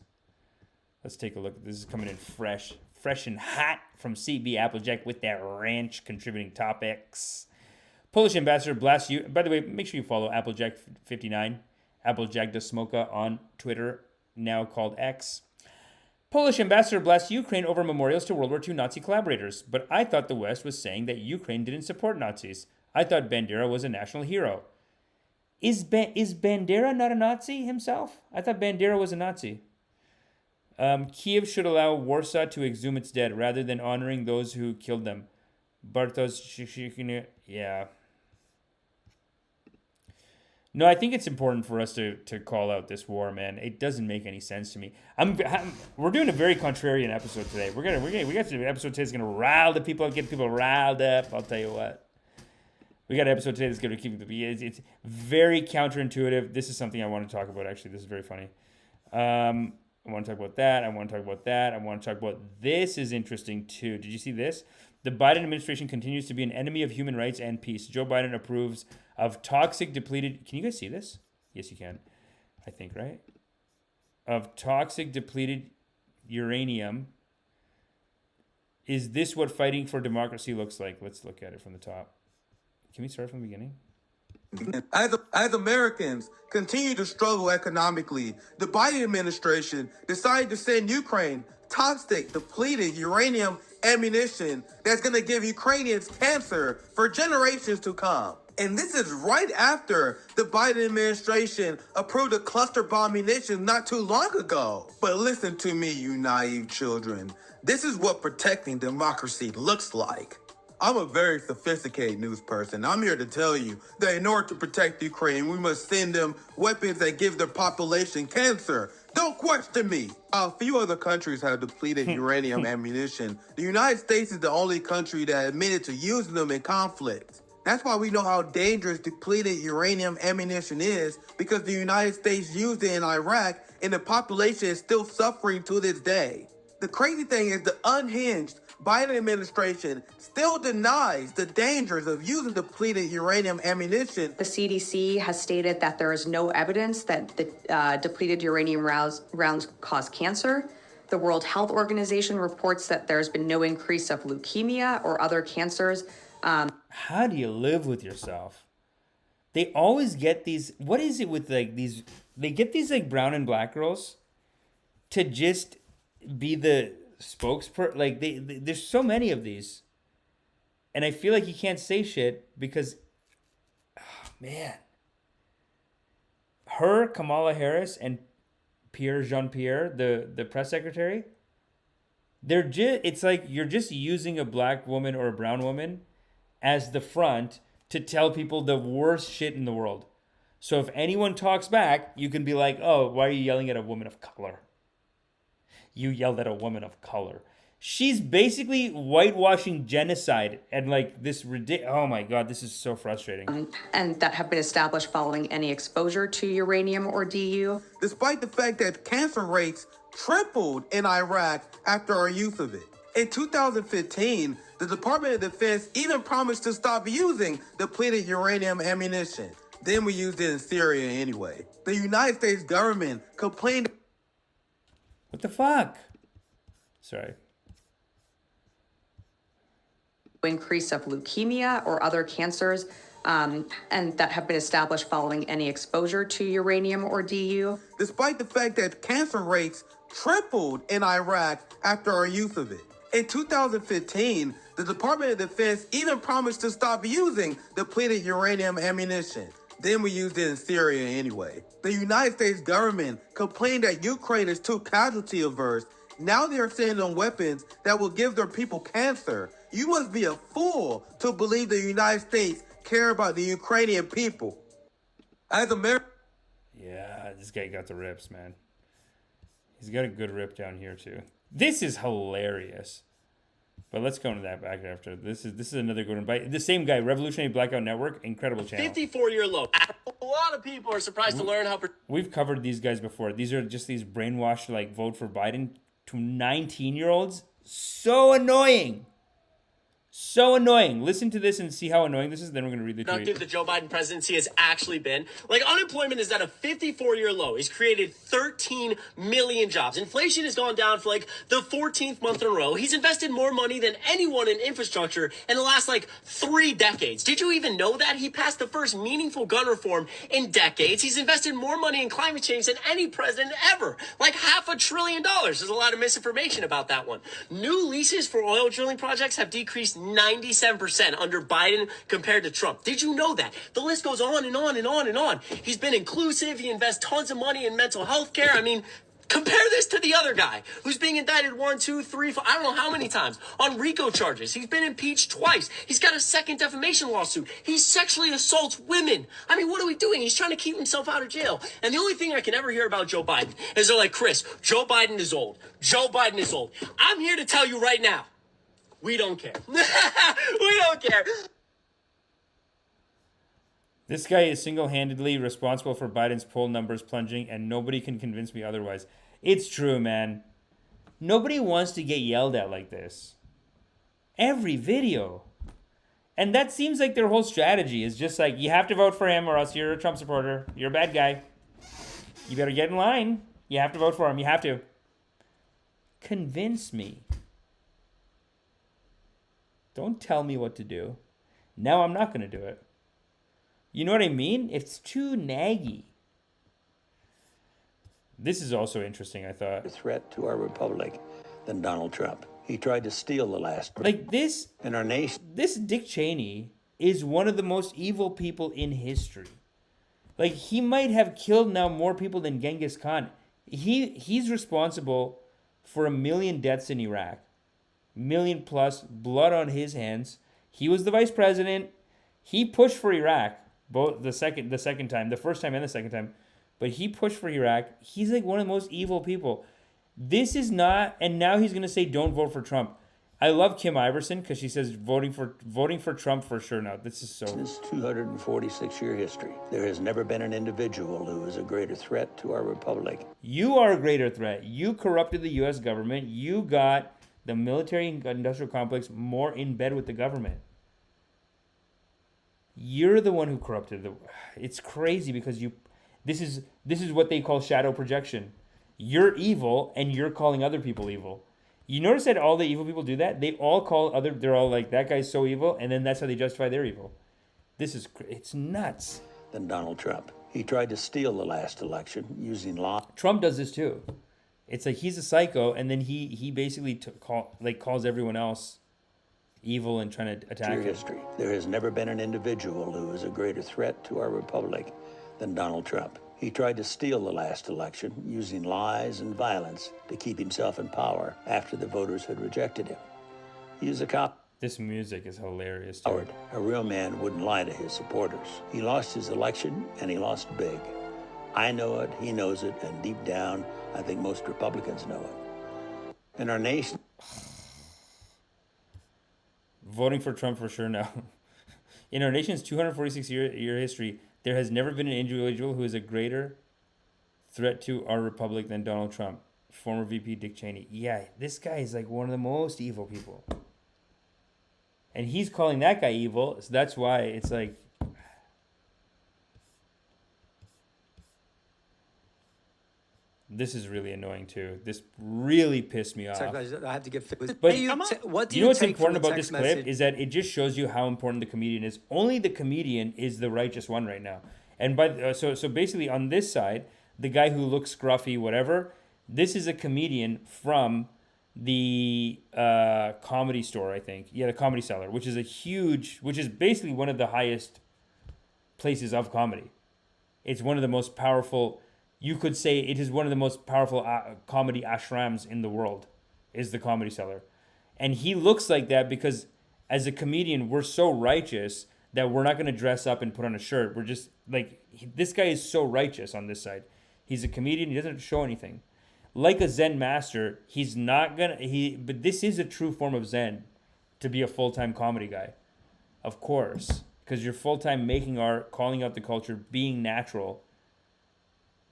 Speaker 1: Let's take a look. This is coming in fresh and hot from CB Applejack with that ranch contributing topics. Polish ambassador blasts you. By the way, make sure you follow Applejack59, Applejack de Smoka on Twitter, now called X. Polish ambassador blasts Ukraine over memorials to World War II Nazi collaborators, but I thought the West was saying that Ukraine didn't support Nazis. I thought Bandera was a national hero. Is Bandera not a Nazi himself? I thought Bandera was a Nazi. Kiev should allow Warsaw to exhume its dead rather than honoring those who killed them. Bartosz, yeah. No, I think it's important for us to call out this war, man. It doesn't make any sense to me. We're doing a very contrarian episode today. We got the episode today that's gonna rile the people, get people riled up. I'll tell you what. We got an episode today that's gonna keep it's very counterintuitive. This is something I want to talk about. Actually, this is very funny. I want to talk about that. I want to talk about that. I want to talk about this. Is interesting too. Did you see this? The Biden administration continues to be an enemy of human rights and peace. Joe Biden approves of toxic depleted... Can you guys see this? Yes, you can. I think, right? Of toxic depleted uranium. Is this what fighting for democracy looks like? Let's look at it from the top. Can we start from the beginning?
Speaker 4: As Americans continue to struggle economically, the Biden administration decided to send Ukraine toxic, depleted uranium ammunition that's going to give Ukrainians cancer for generations to come. And this is right after the Biden administration approved a cluster bomb munition not too long ago. But listen to me, you naive children. This is what protecting democracy looks like. I'm a very sophisticated news person. I'm here to tell you that in order to protect Ukraine, we must send them weapons that give their population cancer. Don't question me. A few other countries have depleted uranium ammunition. The United States is the only country that admitted to using them in conflict. That's why we know how dangerous depleted uranium ammunition is, because the United States used it in Iraq and the population is still suffering to this day. The crazy thing is the unhinged Biden administration still denies the dangers of using depleted uranium ammunition.
Speaker 5: The CDC has stated that there is no evidence that the depleted uranium rounds cause cancer. The World Health Organization reports that there's been no increase of leukemia or other cancers.
Speaker 1: How do you live with yourself? They always get these... What is it with like these... They get these like brown and black girls to just be the spokesperson. Like there's so many of these, and I feel like you can't say shit because, oh, man, Kamala Harris and Jean-Pierre, the press secretary, it's like you're just using a black woman or a brown woman as the front to tell people the worst shit in the world. So if anyone talks back, you can be like, oh, why are you yelling at a woman of color? You yelled at a woman of color. She's basically whitewashing genocide and like this ridiculous... Oh my God, this is so frustrating.
Speaker 5: And that have been established following any exposure to uranium or DU.
Speaker 4: Despite the fact that cancer rates tripled in Iraq after our use of it. In 2015, the Department of Defense even promised to stop using depleted uranium ammunition. Then we used it in Syria anyway. The United States government complained...
Speaker 1: What the fuck? Sorry.
Speaker 5: Increase of leukemia or other cancers, and that have been established following any exposure to uranium or DU.
Speaker 4: Despite the fact that cancer rates tripled in Iraq after our use of it. In 2015, the Department of Defense even promised to stop using depleted uranium ammunition. Then we used it in Syria anyway. The United States government complained that Ukraine is too casualty averse. Now they're sending them weapons that will give their people cancer. You must be a fool to believe the United States care about the Ukrainian people. As America...
Speaker 1: Yeah, this guy got the rips, man. He's got a good rip down here too. This is hilarious. But let's go into that back after. This is another good one. By the same guy, Revolutionary Blackout Network, incredible channel.
Speaker 6: 54-year low. A lot of people are surprised to learn how...
Speaker 1: We've covered these guys before. These are just these brainwashed, like, vote for Biden to 19-year-olds. So annoying. So annoying. Listen to this and see how annoying this is. Then we're going to read the tweet.
Speaker 6: Productive the Joe Biden presidency has actually been. Like, unemployment is at a 54-year low. He's created 13 million jobs. Inflation has gone down for, like, the 14th month in a row. He's invested more money than anyone in infrastructure in the last, like, 3 decades. Did you even know that? He passed the first meaningful gun reform in decades. He's invested more money in climate change than any president ever. Like, $500 billion. There's a lot of misinformation about that one. New leases for oil drilling projects have decreased 97% under Biden compared to Trump. Did you know that? The list goes on and on and on and on. He's been inclusive. He invests tons of money in mental health care. I mean, Compare this to the other guy who's being indicted 1, 2, 3, 4, I don't know how many times on RICO charges. He's been impeached twice. He's got a second defamation lawsuit. He sexually assaults women. I mean, what are we doing? He's trying to keep himself out of jail. And the only thing I can ever hear about Joe Biden is they're like, Chris, Joe Biden is old. Joe Biden is old. I'm here to tell you right now, we don't care. We don't care.
Speaker 1: This guy is single-handedly responsible for Biden's poll numbers plunging, and nobody can convince me otherwise. It's true, man. Nobody wants to get yelled at like this. Every video. And that seems like their whole strategy is just like, you have to vote for him or else you're a Trump supporter. You're a bad guy. You better get in line. You have to vote for him. You have to. Convince me. Don't tell me what to do. Now I'm not going to do it. You know what I mean? It's too naggy. This is also interesting, I thought.
Speaker 7: A threat to our republic than Donald Trump. He tried to steal the last.
Speaker 1: Like this,
Speaker 7: in our nation.
Speaker 1: This Dick Cheney is one of the most evil people in history. Like, he might have killed now more people than Genghis Khan. He's responsible for 1 million deaths in Iraq. 1 million plus, blood on his hands. He was the vice president. He pushed for Iraq. Both the second time, the first time and the second time, but he pushed for Iraq. He's like one of the most evil people. This is not, and now he's gonna say don't vote for Trump. I love Kim Iverson because she says voting for Trump for sure now. This is so.
Speaker 7: This 246-year history, there has never been an individual who is a greater threat to our republic.
Speaker 1: You are a greater threat. You corrupted the U.S. government. You got the military-industrial complex more in bed with the government. You're the one who corrupted the. It's crazy because you. This is what they call shadow projection. You're evil and you're calling other people evil. You notice that all the evil people do that? They all call other. They're all like, that guy's so evil, and then that's how they justify their evil. It's nuts.
Speaker 7: Than Donald Trump. He tried to steal the last election using law.
Speaker 1: Trump does this too. It's like he's a psycho, and then he basically calls everyone else evil and trying to attack him.
Speaker 7: History. There has never been an individual who is a greater threat to our republic than Donald Trump. He tried to steal the last election using lies and violence to keep himself in power after the voters had rejected him. He is a cop.
Speaker 1: This music is hilarious, too.
Speaker 7: Howard, a real man wouldn't lie to his supporters. He lost his election, and he lost big. I know it, he knows it, and deep down, I think most Republicans know it. In our nation...
Speaker 1: Voting for Trump for sure now. In our nation's 246-year history, there has never been an individual who is a greater threat to our republic than Donald Trump. Former VP Dick Cheney. Yeah, this guy is like one of the most evil people. And he's calling that guy evil, so that's why it's like... This is really annoying too. This really pissed me off.
Speaker 8: I have to get.
Speaker 1: But you know what's important about this clip is that it just shows you how important the comedian is. Only the comedian is the righteous one right now. And so basically on this side, the guy who looks scruffy, whatever, this is a comedian from the Comedy Store, I think. Yeah, the Comedy Cellar, which is basically one of the highest places of comedy. It's one of the most powerful. You could say it is one of the most powerful comedy ashrams in the world, is the Comedy Cellar. And he looks like that because as a comedian, we're so righteous that we're not going to dress up and put on a shirt. We're just like, this guy is so righteous on this side. He's a comedian. He doesn't show anything. Like a Zen master, he's not going to, but this is a true form of Zen to be a full-time comedy guy. Of course, because you're full-time making art, calling out the culture, being natural.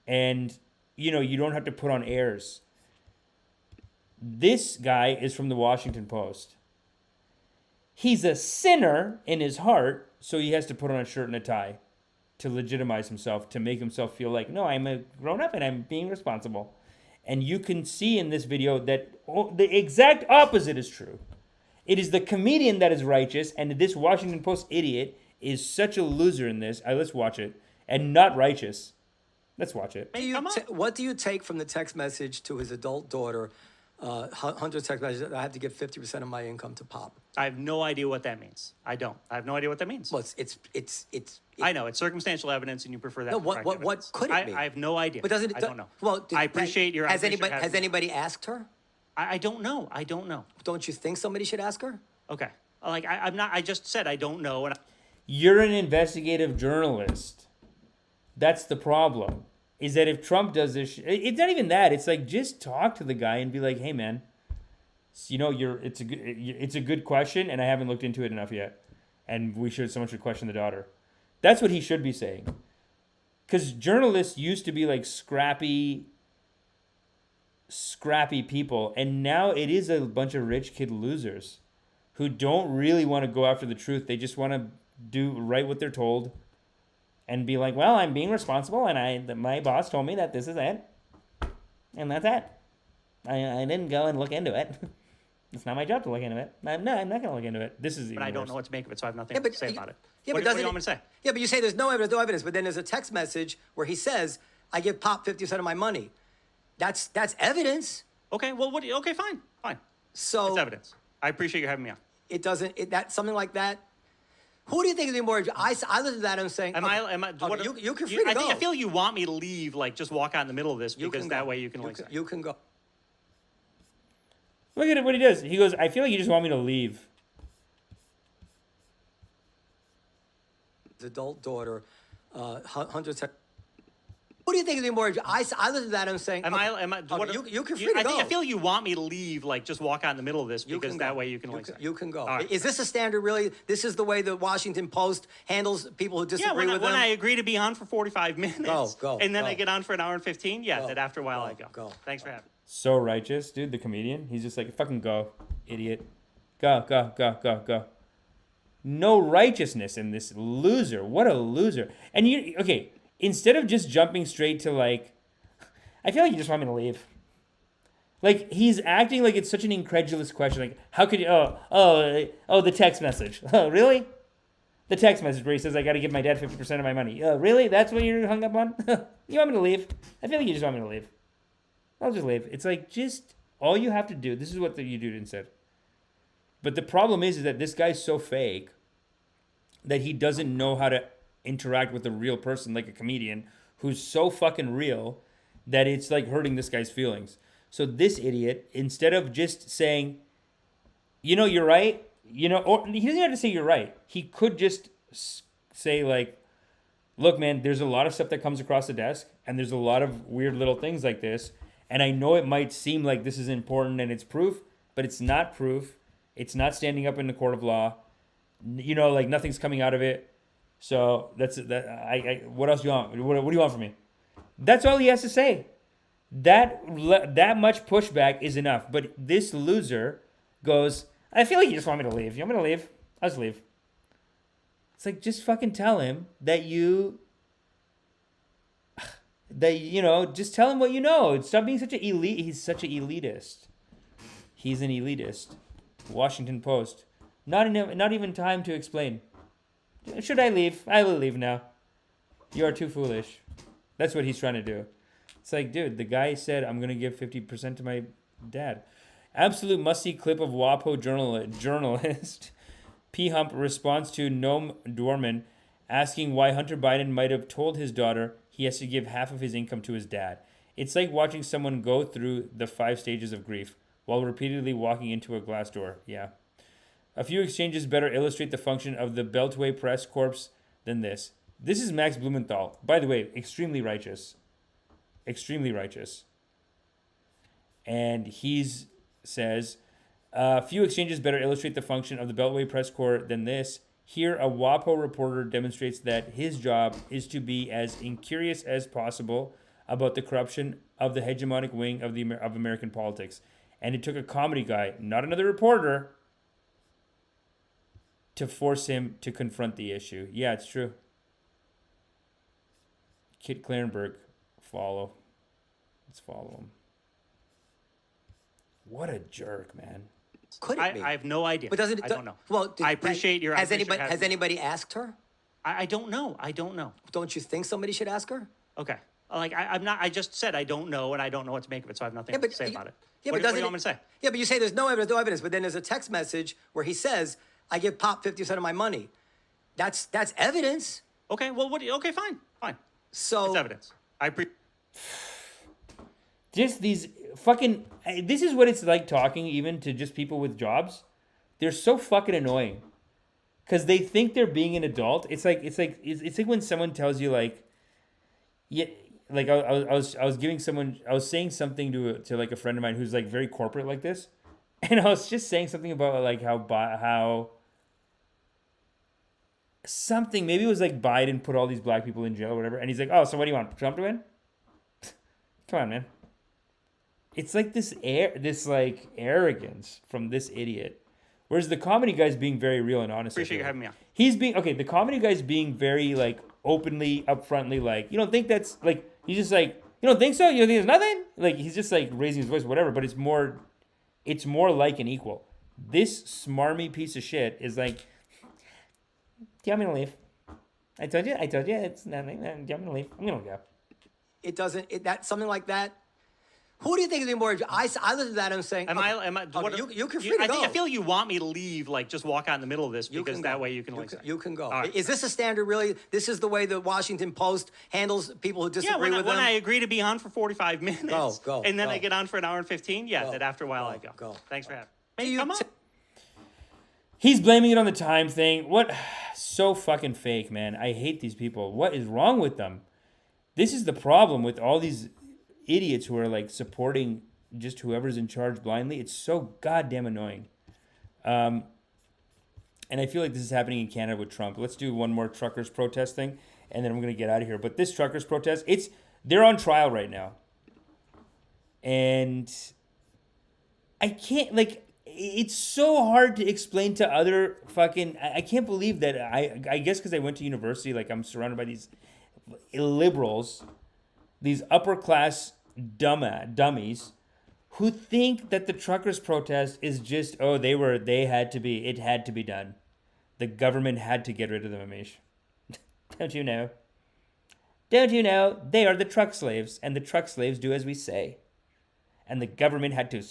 Speaker 1: And, you know, you don't have to put on airs. This guy is from the Washington Post. He's a sinner in his heart, so he has to put on a shirt and a tie to legitimize himself, to make himself feel like, no, I'm a grown-up and I'm being responsible. And you can see in this video that the exact opposite is true. It is the comedian that is righteous, and this Washington Post idiot is such a loser in this. Let's watch it. And not righteous. Let's watch it.
Speaker 8: What do you take from the text message to his adult daughter hundreds of text messages. I have to give 50% of my income to Pop.
Speaker 9: I have no idea what that means. I don't. I have no idea what that means.
Speaker 8: Well,
Speaker 9: I know it's circumstantial evidence, and you prefer that.
Speaker 8: No,
Speaker 9: to
Speaker 8: what
Speaker 9: direct evidence.
Speaker 8: could it be?
Speaker 9: I have no idea.
Speaker 8: But doesn't it?
Speaker 9: I don't know.
Speaker 8: Well,
Speaker 9: I appreciate your.
Speaker 8: Has anybody asked her?
Speaker 9: I don't know. I don't know.
Speaker 8: Don't you think somebody should ask her?
Speaker 9: Okay. Like I'm not. I just said I don't know, and
Speaker 1: You're an investigative journalist. That's the problem. Is that if Trump does this, it's not even that. It's like just talk to the guy and be like, "Hey, man, you know, it's a good question, and I haven't looked into it enough yet, and someone should question the daughter." That's what he should be saying. Because journalists used to be like scrappy people, and now it is a bunch of rich kid losers who don't really want to go after the truth. They just want to write what they're told. And be like, well, I'm being responsible, and my boss told me that this is it, and that's it. I didn't go and look into it. It's not my job to look into it. I'm not going to look into it. This is.
Speaker 9: but I don't know what to make of it, so I have nothing
Speaker 8: Yeah, but
Speaker 9: to say about it.
Speaker 8: Yeah,
Speaker 9: what
Speaker 8: but
Speaker 9: do you want me to say?
Speaker 8: Yeah, but you say there's no evidence. But then there's a text message where he says, "I give Pop 50% of my money." That's evidence.
Speaker 9: Okay. Well, okay, fine.
Speaker 8: So
Speaker 9: It's evidence. I appreciate you having me on.
Speaker 8: it doesn't. That something like that. Who do you think is more? I listen to that and I'm saying,
Speaker 9: Am I? What,
Speaker 8: you can free to go.
Speaker 9: I feel you want me to leave, like just walk out in the middle of this, because that way you can like.
Speaker 8: You can go.
Speaker 1: Look at what he does. He goes, I feel like you just want me to leave.
Speaker 8: His adult daughter, hundreds. Who do you think is more? I listen to that and I'm saying, you can free to go.
Speaker 9: I feel you want me to leave, like just walk out in the middle of this, because that way you can like.
Speaker 8: You can go.
Speaker 9: Right.
Speaker 8: Is this a standard? Really, this is the way the Washington Post handles people who disagree with them.
Speaker 9: When I agree to be on for 45 minutes,
Speaker 8: go,
Speaker 9: and then
Speaker 8: go.
Speaker 9: I get on for an hour and 15. Yeah,
Speaker 8: Go,
Speaker 9: then after a while I go.
Speaker 8: go.
Speaker 9: Thanks for having me.
Speaker 1: So righteous, dude, the comedian. He's just like, fucking go, idiot. Go. No righteousness in this loser. What a loser. And okay, instead of just jumping straight to like, I feel like you just want me to leave. Like, he's acting like it's such an incredulous question. Like, how could you, the text message. Oh, really? The text message where he says, I got to give my dad 50% of my money. Oh, really? That's what you're hung up on? You want me to leave? I feel like you just want me to leave. I'll just leave. It's like, just, all you have to do, this is what you do instead. But the problem is that this guy's so fake that he doesn't know how to interact with a real person, like a comedian, who's so fucking real that it's like hurting this guy's feelings. So this idiot, instead of just saying, you're right, or he doesn't have to say you're right. He could just say like, look, man, there's a lot of stuff that comes across the desk, and there's a lot of weird little things like this. And I know it might seem like this is important and it's proof, but it's not proof. It's not standing up in the court of law. Like nothing's coming out of it. So that's that. What else do you want? What do you want from me? That's all he has to say. That much pushback is enough. But this loser goes, I feel like you just want me to leave. You want me to leave? I'll just leave. It's like, just fucking tell him that just tell him what you know. Stop being such an elite. He's such an elitist. He's an elitist. Washington Post. Not even time to explain. Should I leave? I will leave now. You are too foolish. That's what he's trying to do. It's like, dude, the guy said, I'm going to give 50% to my dad. Absolute must-see clip of WAPO journalist P. Hump responds to Noam Dorman asking why Hunter Biden might have told his daughter he has to give half of his income to his dad. It's like watching someone go through the 5 stages of grief while repeatedly walking into a glass door. Yeah. A few exchanges better illustrate the function of the Beltway Press Corps than this. This is Max Blumenthal. By the way, extremely righteous. Extremely righteous. And he says, a few exchanges better illustrate the function of the Beltway Press Corps than this. Here, a WAPO reporter demonstrates that his job is to be as incurious as possible about the corruption of the hegemonic wing of American politics. And it took a comedy guy, not another reporter, to force him to confront the issue. Yeah, it's true. Kit Clarenberg, follow. Let's follow him. What a jerk, man.
Speaker 8: Could it be?
Speaker 9: I have no idea.
Speaker 8: But I
Speaker 9: don't know.
Speaker 8: Well,
Speaker 9: I appreciate your.
Speaker 8: Has anybody asked her?
Speaker 9: I don't know.
Speaker 8: Don't you think somebody should ask her?
Speaker 9: Okay. Like, I'm not, I just said I don't know, and I don't know what to make of it, so I have nothing to say about it.
Speaker 8: Yeah,
Speaker 9: what
Speaker 8: but
Speaker 9: do you want me to say?
Speaker 8: Yeah, but you say there's no evidence, but then there's a text message where he says, I give Pop 50% of my money. That's evidence.
Speaker 9: Okay, well, okay, fine.
Speaker 8: So
Speaker 9: it's evidence.
Speaker 1: Just these fucking, this is what it's like talking even to just people with jobs. They're so fucking annoying. Because they think they're being an adult. It's like when someone tells you like, yeah, like I was saying something to like a friend of mine who's like very corporate like this, and I was just saying something about like how something, maybe it was like Biden put all these black people in jail or whatever, and he's like, oh, so what do you want, Trump to win? Come on, man. It's like this like arrogance from this idiot. Whereas the comedy guy's being very real and honest.
Speaker 9: Appreciate you having me on.
Speaker 1: The comedy guy's being very like openly, upfrontly, like, you don't think that's like, he's just like, you don't think so? You don't think there's nothing? Like, he's just like raising his voice, whatever, but it's more like an equal. This smarmy piece of shit is like, do you want me to leave? I told you, it's nothing. Do you want me to leave? I'm gonna go.
Speaker 8: It doesn't, something like that. Who do you think is being more? I listen to that and I'm saying, you can free to go.
Speaker 9: I feel you want me to leave, like just walk out in the middle of this because that way you can
Speaker 8: you can go.
Speaker 9: Right.
Speaker 8: Is this a standard really? This is the way the Washington Post handles people who disagree with them?
Speaker 9: When I agree to be on for 45 minutes
Speaker 8: go,
Speaker 9: and then I get on for an hour and 15, that after a while I go. Thanks for having me. Come on.
Speaker 1: He's blaming it on the time thing. What? So fucking fake, man. I hate these people. What is wrong with them? This is the problem with all these idiots who are like supporting just whoever's in charge blindly. It's so goddamn annoying. And I feel like this is happening in Canada with Trump. Let's do one more truckers protest thing, and then I'm going to get out of here. But this truckers protest, they're on trial right now. And I can't, like, it's so hard to explain to other fucking, I can't believe that I guess because I went to university, like I'm surrounded by these liberals, these upper class dummies who think that the truckers protest is just, it had to be done. The government had to get rid of them, Amish. Don't you know? They are the truck slaves, and the truck slaves do as we say. And the government had to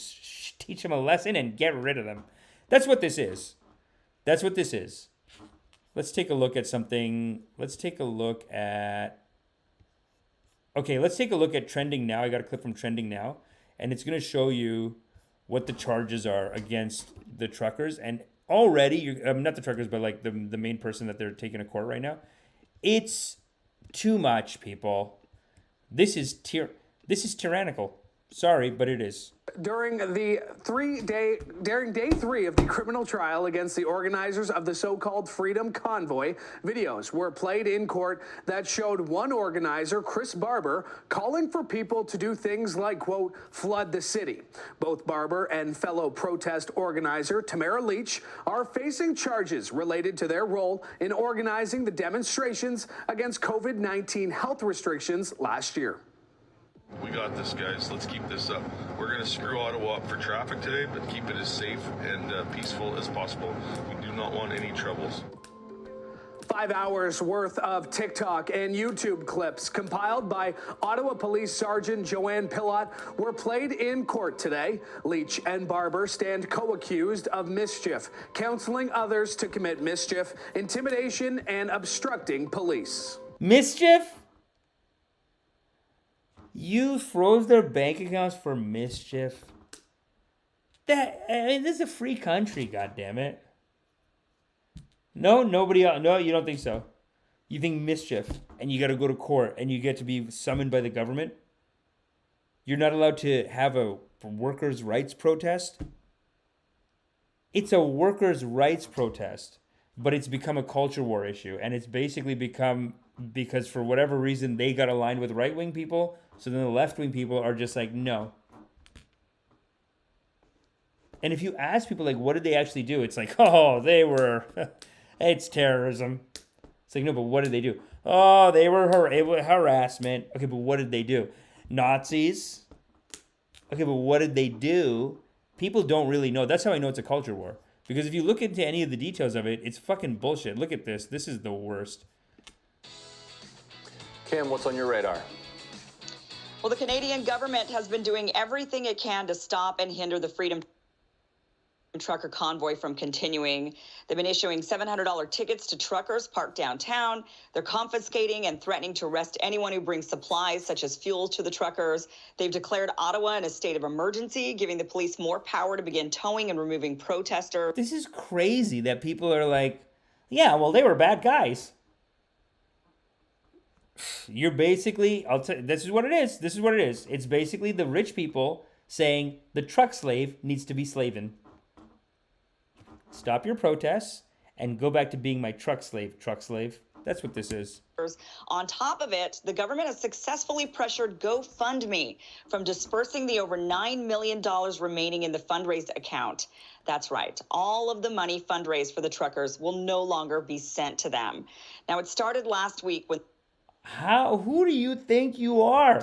Speaker 1: teach them a lesson and get rid of them. That's what this is. Let's take a look at something. Let's take a look at Trending Now. I got a clip from Trending Now, and it's going to show you what the charges are against the truckers. And already, not the truckers, but like the main person that they're taking to court right now. It's too much, people. This is tyrannical. Sorry, but it is.
Speaker 10: During day 3 of the criminal trial against the organizers of the so-called Freedom Convoy, videos were played in court that showed one organizer, Chris Barber, calling for people to do things like, quote, flood the city. Both Barber and fellow protest organizer Tamara Leach are facing charges related to their role in organizing the demonstrations against COVID-19 health restrictions last year.
Speaker 11: We got this, guys. Let's keep this up. We're going to screw Ottawa up for traffic today, but keep it as safe and peaceful as possible. We do not want any troubles.
Speaker 10: 5 hours worth of TikTok and YouTube clips compiled by Ottawa Police Sergeant Joanne Pillot were played in court today. Leach and Barber stand co-accused of mischief, counseling others to commit mischief, intimidation, and obstructing police.
Speaker 1: Mischief? You froze their bank accounts for mischief? This is a free country, goddammit. No, nobody else. No, you don't think so. You think mischief, and you got to go to court, and you get to be summoned by the government? You're not allowed to have a workers' rights protest? It's a workers' rights protest, but it's become a culture war issue, and it's basically become because for whatever reason they got aligned with right-wing people. So then the left-wing people are just like, no. And if you ask people, like, what did they actually do? It's like, it's terrorism. It's like, no, but what did they do? Oh, it was harassment. Okay, but what did they do? Nazis? Okay, but what did they do? People don't really know. That's how I know it's a culture war. Because if you look into any of the details of it, it's fucking bullshit. Look at this. This is the worst.
Speaker 12: Kim, what's on your radar? Well, the Canadian government has been doing everything it can to stop and hinder the Freedom Trucker convoy from continuing. They've been issuing $700 tickets to truckers parked downtown. They're confiscating and threatening to arrest anyone who brings supplies such as fuel to the truckers. They've declared Ottawa in a state of emergency, giving the police more power to begin towing and removing protesters.
Speaker 1: This is crazy that people are like, yeah, well, they were bad guys. You're basically, this is what it is. This is what it is. It's basically the rich people saying the truck slave needs to be slaving. Stop your protests and go back to being my truck slave, truck slave. That's what this is.
Speaker 12: On top of it, the government has successfully pressured GoFundMe from dispersing the over $9 million remaining in the fundraised account. That's right. All of the money fundraised for the truckers will no longer be sent to them. Now, it started last week when...
Speaker 1: Who do you think you are?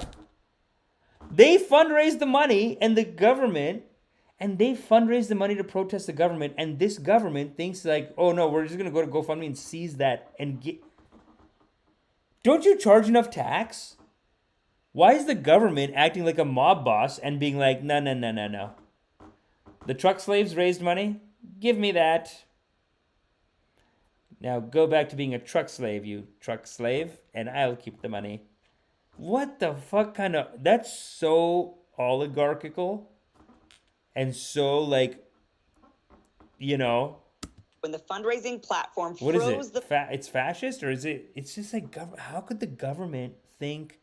Speaker 1: They fundraised the money and the government... And they fundraise the money to protest the government, and this government thinks like, oh no, we're just gonna go to GoFundMe and seize that and get. Don't you charge enough tax? Why is the government acting like a mob boss and being like, no, no, no, no, no? The truck slaves raised money? Give me that. Now go back to being a truck slave, you truck slave, and I'll keep the money. What the fuck kind of... That's so oligarchical. And so, like, you know...
Speaker 12: When the fundraising platform
Speaker 1: what
Speaker 12: froze
Speaker 1: is it? It's fascist? Or is it... It's just like... How could the government think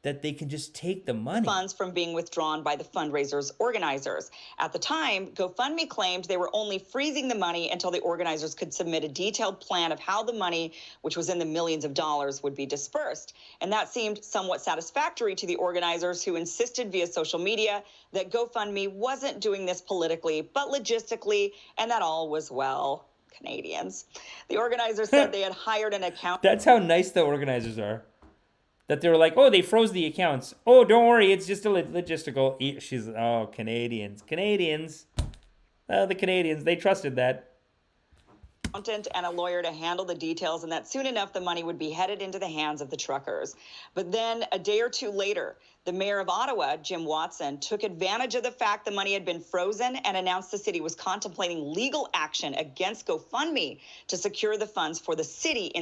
Speaker 1: that they can just take the money?
Speaker 12: Funds from being withdrawn by the fundraisers' organizers. At the time, GoFundMe claimed they were only freezing the money until the organizers could submit a detailed plan of how the money, which was in the millions of dollars, would be dispersed. And that seemed somewhat satisfactory to the organizers, who insisted via social media that GoFundMe wasn't doing this politically, but logistically, and that all was well. Canadians. The organizers said they had hired an accountant.
Speaker 1: That's how nice the organizers are. That they were like, oh, they froze the accounts. Oh, don't worry, it's just a logistical. Oh, Canadians. The Canadians, they trusted that.
Speaker 12: Accountant and a lawyer to handle the details, and that soon enough the money would be headed into the hands of the truckers. But then a day or two later, the mayor of Ottawa, Jim Watson, took advantage of the fact the money had been frozen and announced the city was contemplating legal action against GoFundMe to secure the funds for the city in...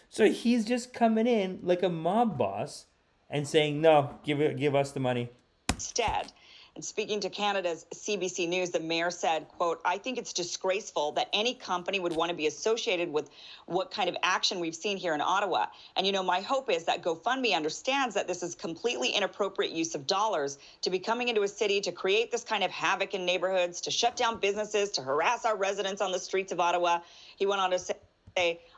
Speaker 1: So he's just coming in like a mob boss and saying, no, give us the money.
Speaker 12: Instead, and speaking to Canada's CBC News, the mayor said, quote, I think it's disgraceful that any company would want to be associated with what kind of action we've seen here in Ottawa. And, you know, my hope is that GoFundMe understands that this is completely inappropriate use of dollars to be coming into a city to create this kind of havoc in neighborhoods, to shut down businesses, to harass our residents on the streets of Ottawa. He went on to say,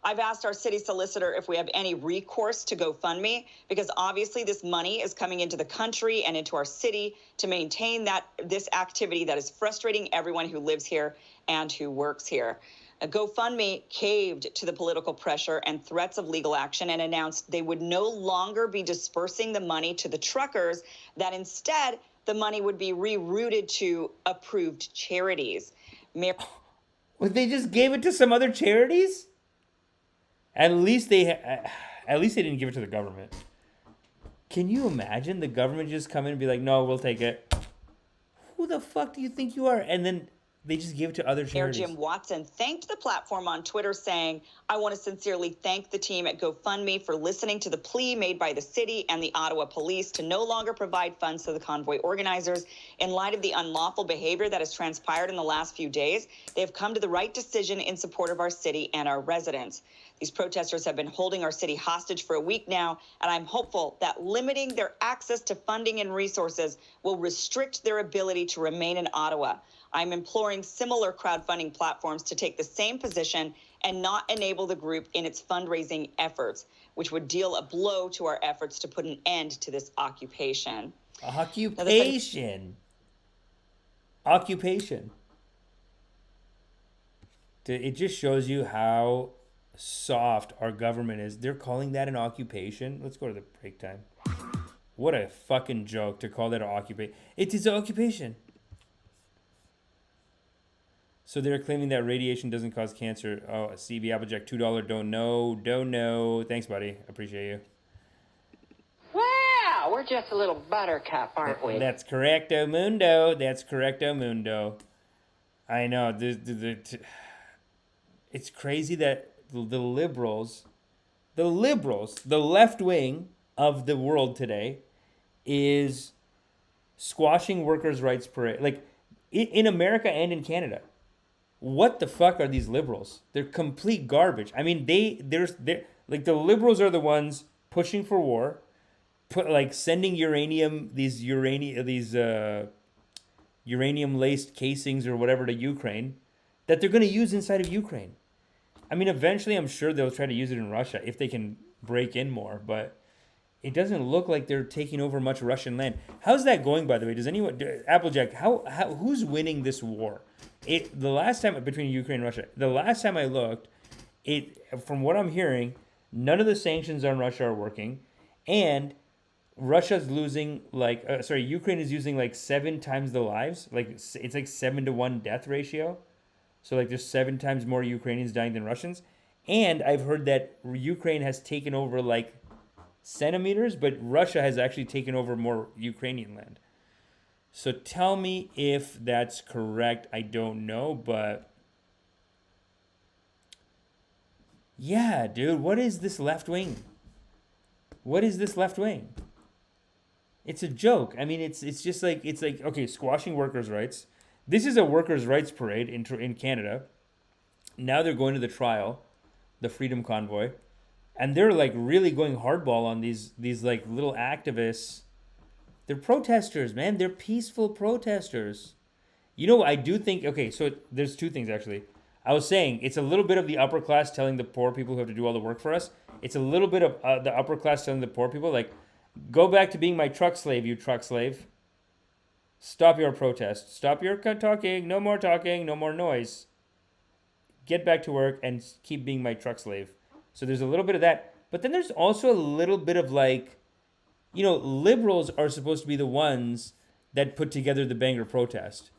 Speaker 12: I've asked our city solicitor if we have any recourse to GoFundMe, because obviously this money is coming into the country and into our city to maintain this activity that is frustrating everyone who lives here and who works here. GoFundMe caved to the political pressure and threats of legal action and announced they would no longer be dispersing the money to the truckers, that instead the money would be rerouted to approved charities.
Speaker 1: Well, they just gave it to some other charities? At least they didn't give it to the government. Can you imagine the government just come in and be like, no, we'll take it? Who the fuck do you think you are? And then they just give it to other charities.
Speaker 12: Mayor Jim Watson thanked the platform on Twitter, saying, I want to sincerely thank the team at GoFundMe for listening to the plea made by the city and the Ottawa police to no longer provide funds to the convoy organizers. In light of the unlawful behavior that has transpired in the last few days, they have come to the right decision in support of our city and our residents. These protesters have been holding our city hostage for a week now, and I'm hopeful that limiting their access to funding and resources will restrict their ability to remain in Ottawa. I'm imploring similar crowdfunding platforms to take the same position and not enable the group in its fundraising efforts, which would deal a blow to our efforts to put an end to this occupation.
Speaker 1: Occupation. It just shows you how soft our government is. They're calling that an occupation. Let's go to the break time. What a fucking joke to call that an occupation. It is an occupation. So they're claiming that radiation doesn't cause cancer. Oh, CB Applejack, $2. Don't know. Thanks, buddy. Appreciate you.
Speaker 3: Wow, we're just a little buttercup, aren't we?
Speaker 1: That's correcto mundo. I know. It's crazy that the liberals, the left wing of the world today, is squashing workers' rights parade. Like, in America and in Canada. What the fuck are these liberals? They're complete garbage. I mean, they're like, the liberals are the ones pushing for war, sending these uranium laced casings or whatever to Ukraine that they're going to use inside of Ukraine. I mean, eventually I'm sure they'll try to use it in Russia if they can break in more, but it doesn't look like they're taking over much Russian land. How's that going, by the way? Does anyone, Applejack, who's winning this war? The last time, between Ukraine and Russia, the last time I looked, from what I'm hearing, none of the sanctions on Russia are working, and Russia's losing Ukraine is using like 7 times the lives. Like, it's like 7-to-1 death ratio. So like there's 7 times more Ukrainians dying than Russians. And I've heard that Ukraine has taken over like centimeters, but Russia has actually taken over more Ukrainian land. So tell me if that's correct. I don't know, but yeah, dude, what is this left wing? It's a joke. I mean, it's just like, okay, squashing workers' rights. This is a workers' rights parade in Canada. Now they're going to the trial, the Freedom Convoy, and they're like really going hardball on these like little activists. They're protesters, man. They're peaceful protesters. You know, I do think, okay, so there's 2 things actually. I was saying it's a little bit of the upper class telling the poor people who have to do all the work for us. It's a little bit of the upper class telling the poor people, like, go back to being my truck slave, you truck slave. Stop your protest. Stop your talking. No more talking. No more noise. Get back to work and keep being my truck slave. So there's a little bit of that. But then there's also a little bit of like, you know, liberals are supposed to be the ones that put together the Bangor protest.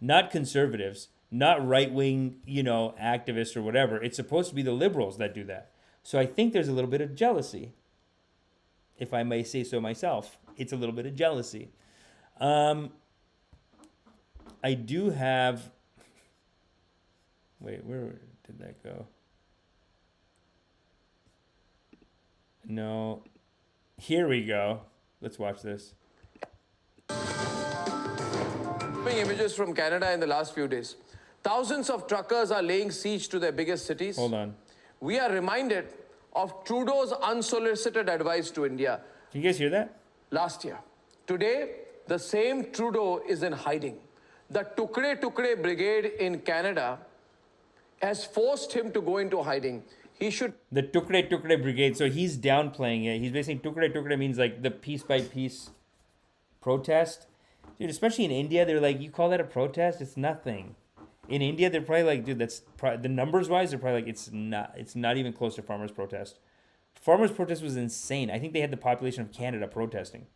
Speaker 1: Not conservatives. Not right-wing, you know, activists or whatever. It's supposed to be the liberals that do that. So I think there's a little bit of jealousy. If I may say so myself. It's a little bit of jealousy. I do have... Wait, where did that go? No. Here we go. Let's watch this.
Speaker 10: Images from Canada in the last few days. Thousands of truckers are laying siege to their biggest cities.
Speaker 1: Hold on.
Speaker 10: We are reminded of Trudeau's unsolicited advice to India.
Speaker 1: Can you guys hear that?
Speaker 10: Last year. Today, the same Trudeau is in hiding. The Tukre Tukre Brigade in Canada has forced him to go into hiding. He should...
Speaker 1: The Tukre Tukre Brigade. So he's downplaying it. He's basically... Tukre Tukre means like the piece by piece protest. Dude, especially in India, they're like, you call that a protest? It's nothing. In India, they're probably like, dude, that's... the numbers-wise, they're probably like, it's not even close to farmers' protest. Farmers' protest was insane. I think they had the population of Canada protesting.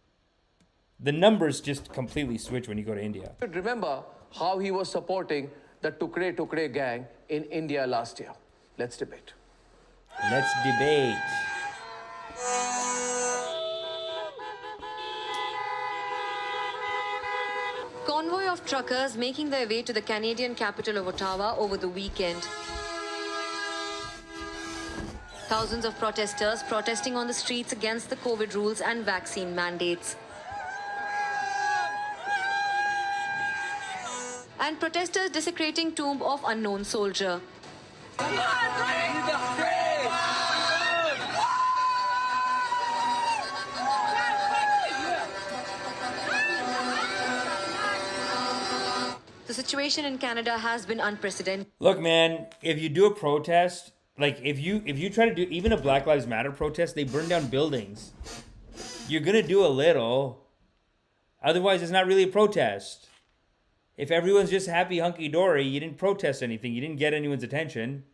Speaker 1: The numbers just completely switch when you go to India.
Speaker 10: You should remember how he was supporting the Tukre Tukre gang in India last year. Let's debate.
Speaker 1: Let's debate.
Speaker 13: Convoy of truckers making their way to the Canadian capital of Ottawa over the weekend. Thousands of protesters protesting on the streets against the COVID rules and vaccine mandates. And protesters desecrating tomb of unknown soldier. The situation in Canada has been unprecedented.
Speaker 1: Look, man, if you do a protest, like if you try to do even a Black Lives Matter protest, they burn down buildings. You're gonna do a little. Otherwise, it's not really a protest. If everyone's just happy hunky-dory, you didn't protest anything. You didn't get anyone's attention.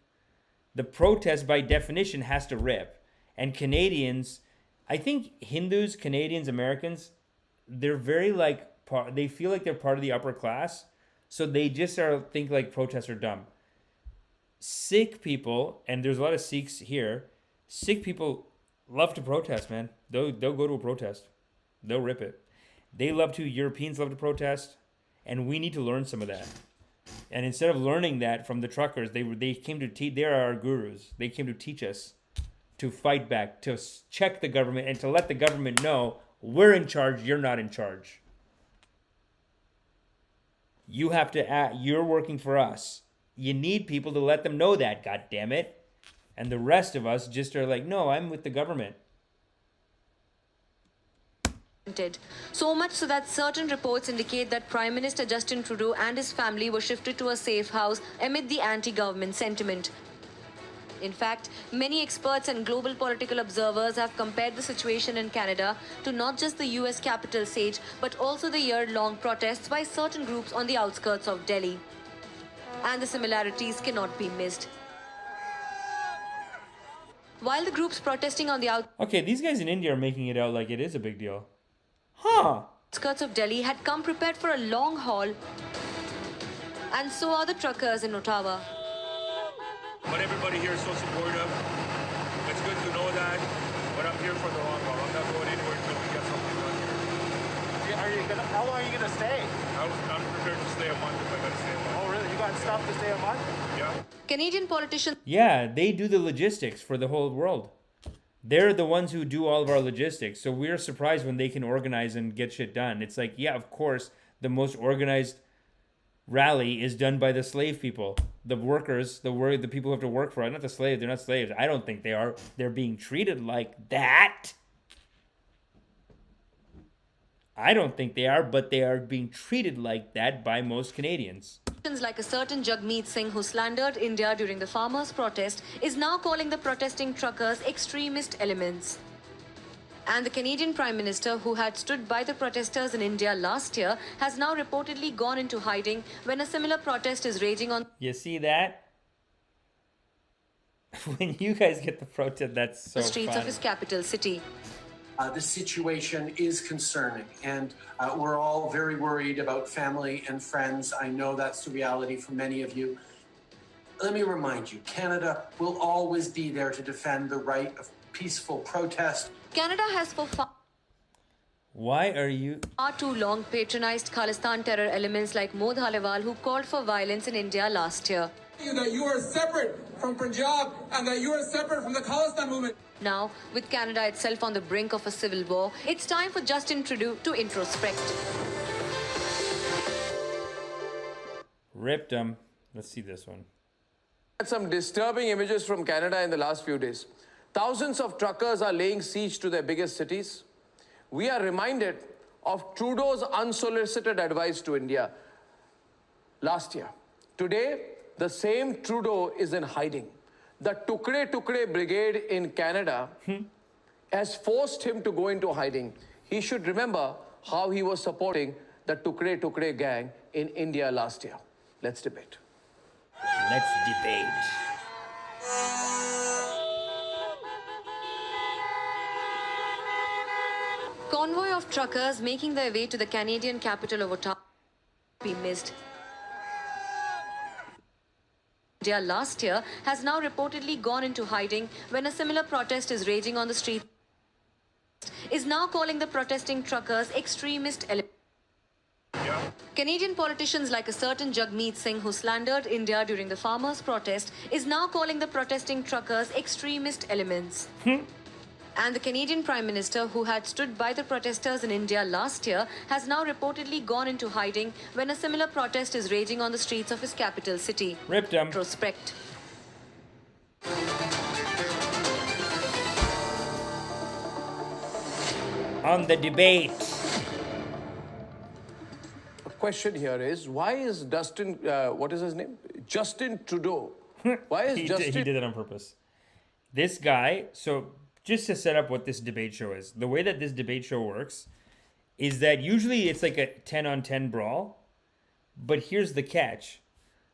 Speaker 1: The protest, by definition, has to rip. And Canadians, I think Hindus, Canadians, Americans, they're very like, they feel like they're part of the upper class. So they just think like protests are dumb. Sikh people, and there's a lot of Sikhs here, Sikh people love to protest, man. They'll go to a protest. They'll rip it. They love to, Europeans love to protest, and we need to learn some of that. And instead of learning that from the truckers, they came to teach, they are our gurus. They came to teach us to fight back, to check the government, and to let the government know, we're in charge, you're not in charge. You have to act, you're working for us. You need people to let them know that, God damn it. And the rest of us just are like, no, I'm with the government.
Speaker 13: So much so that certain reports indicate that Prime Minister Justin Trudeau and his family were shifted to a safe house amid the anti-government sentiment. In fact, many experts and global political observers have compared the situation in Canada to not just the US capital siege, but also the year-long protests by certain groups on the outskirts of Delhi. And the similarities cannot be missed. While the groups protesting on the
Speaker 1: Okay, these guys in India are making it out like it is a big deal. Huh.
Speaker 13: Outskirts of Delhi had come prepared for a long haul, and so are the truckers in Ottawa.
Speaker 14: But everybody here is so supportive. It's good to know that. But I'm here for the long haul. I'm not going anywhere until we get something done here.
Speaker 15: How long are you gonna stay?
Speaker 14: I'm prepared to stay a month if I gotta stay a month.
Speaker 15: Oh really? You got stuff to stay a month?
Speaker 14: Yeah.
Speaker 13: Canadian politicians.
Speaker 1: Yeah, they do the logistics for the whole world. They're the ones who do all of our logistics. So we're surprised when they can organize and get shit done. It's like, yeah, of course, the most organized rally is done by the slave people. The workers, the people who have to work for it. Not the slaves. They're not slaves. I don't think they are. They're being treated like that. I don't think they are, but they are being treated like that by most Canadians.
Speaker 13: Like a certain Jagmeet Singh who slandered India during the farmers' protest is now calling the protesting truckers extremist elements. And the Canadian Prime Minister, who had stood by the protesters in India last year, has now reportedly gone into hiding when a similar protest is raging on.
Speaker 1: You see that? When you guys get the protest, that's so
Speaker 13: the streets
Speaker 1: fun.
Speaker 13: of his capital city.
Speaker 16: This situation is concerning, and we're all very worried about family and friends. I know that's the reality for many of you. Let me remind you, Canada will always be there to defend the right of peaceful protest.
Speaker 13: Canada has for far too long patronized Khalistan terror elements like Mod Halewal, who called for violence in India last year.
Speaker 17: That you are separate from Punjab and that you are separate from the Khalistan movement.
Speaker 13: Now, with Canada itself on the brink of a civil war, it's time for Justin Trudeau to introspect.
Speaker 1: Ripped them. Let's see this one.
Speaker 18: Some disturbing images from Canada in the last few days. Thousands of truckers are laying siege to their biggest cities. We are reminded of Trudeau's unsolicited advice to India last year. Today, the same Trudeau is in hiding. The Tukre Tukre Brigade in Canada has forced him to go into hiding. He should remember how he was supporting the Tukre Tukre gang in India last year. Let's debate.
Speaker 1: Let's debate.
Speaker 13: Convoy of truckers making their way to the Canadian capital of Ottawa be missed. India last year has now reportedly gone into hiding when a similar protest is raging on the street. Is now calling the protesting truckers extremist elements. Canadian politicians like a certain Jagmeet Singh who slandered India during the farmers' protest is now calling the protesting truckers extremist elements. And the Canadian Prime Minister, who had stood by the protesters in India last year, has now reportedly gone into hiding when a similar protest is raging on the streets of his capital city.
Speaker 1: Ripped him.
Speaker 13: Retrospect.
Speaker 1: On the debate.
Speaker 18: The question here is, why is Justin, what is his name? Justin Trudeau. Why is
Speaker 1: he
Speaker 18: Justin...
Speaker 1: He did it on purpose. This guy, so... Just to set up what this debate show is, the way that this debate show works is that usually it's like a 10-on-10 brawl, but here's the catch.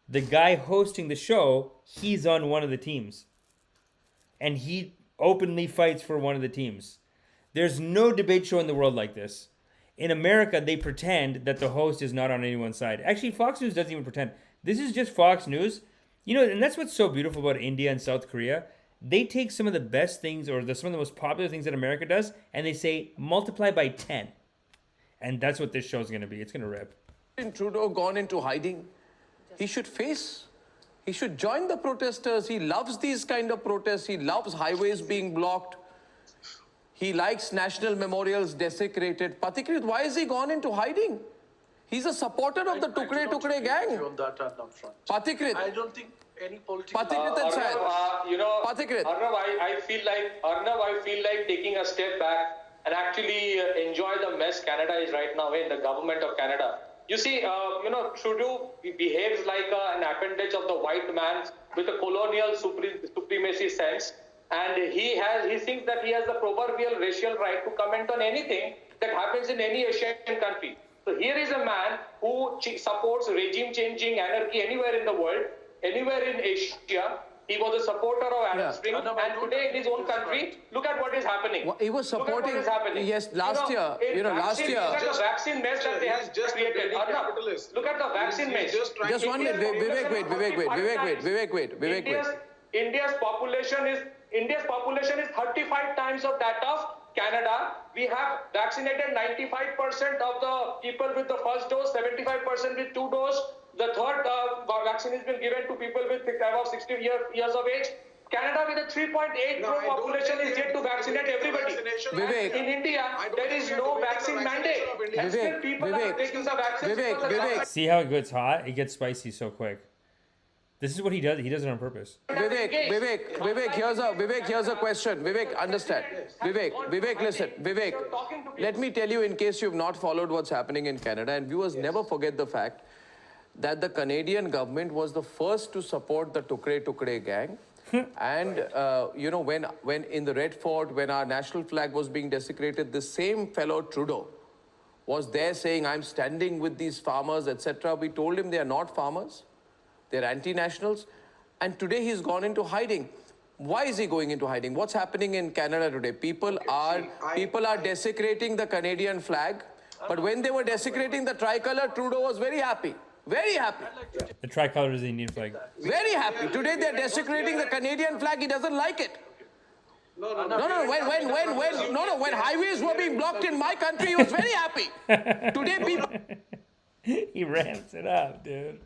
Speaker 1: The guy hosting the show, he's on one of the teams. And he openly fights for one of the teams. There's no debate show in the world like this. In America, they pretend that the host is not on anyone's side. Actually, Fox News doesn't even pretend. This is just Fox News. You know, and that's what's so beautiful about India and South Korea. They take some of the best things or some of the most popular things that America does, and they say multiply by 10. And that's what this show is going to be. It's going to rip.
Speaker 18: Trudeau gone into hiding. He should face. He should join the protesters. He loves these kind of protests. He loves highways being blocked. He likes national memorials desecrated. Pathikrit, why is he gone into hiding? He's a supporter of the Tukre gang. Pathikrit.
Speaker 16: I don't think any political...
Speaker 18: Pathikrit and Syed.
Speaker 19: You know,
Speaker 18: Pathikrit.
Speaker 19: Arnav, I feel like taking a step back and actually enjoy the mess Canada is right now in, the government of Canada. You see, you know, Trudeau behaves like an appendage of the white man with a colonial supremacy sense. And he thinks that he has the proverbial racial right to comment on anything that happens in any Asian country. So here is a man who supports regime-changing anarchy anywhere in the world, anywhere in Asia. He was a supporter of Arab Spring, and today in his own country, look at what is happening.
Speaker 18: Well, he was supporting. Yes, last year. Last year.
Speaker 19: Look at the vaccine mess that they have created. Look at the vaccine mess.
Speaker 18: Just 1 minute, Vivek, wait.
Speaker 19: India's population is 35 times of that of Canada. We have vaccinated 95% of the people with the first dose, 75% with 2 doses. The third vaccine has been given to people with above 60 years of age. Canada with a 3.8 crore population is yet to vaccinate everybody.
Speaker 18: Vivek,
Speaker 19: in India, there is no vaccine mandate. And still people are taking the vaccine.
Speaker 1: See how it gets hot? It gets spicy so quick. This is what he does. He does it on purpose.
Speaker 18: Vivek, here's a question. Vivek, understand. Vivek, listen. Vivek, let me tell you in case you've not followed what's happening in Canada, and viewers never forget the fact that the Canadian government was the first to support the Tukre gang. And, you know, when in the Red Fort, when our national flag was being desecrated, the same fellow Trudeau was there saying, I'm standing with these farmers, etc. We told him they are not farmers. They're anti-nationals. And today he's gone into hiding. Why is he going into hiding? What's happening in Canada today? People are desecrating the Canadian flag. But when they were desecrating the tricolor, Trudeau was very happy. Very happy.
Speaker 1: The tricolor is the Indian flag.
Speaker 18: Very happy. Today they're desecrating the Canadian flag. He doesn't like it. No. When highways were being blocked in my country, he was very happy. Today people...
Speaker 1: He ramps it up, dude.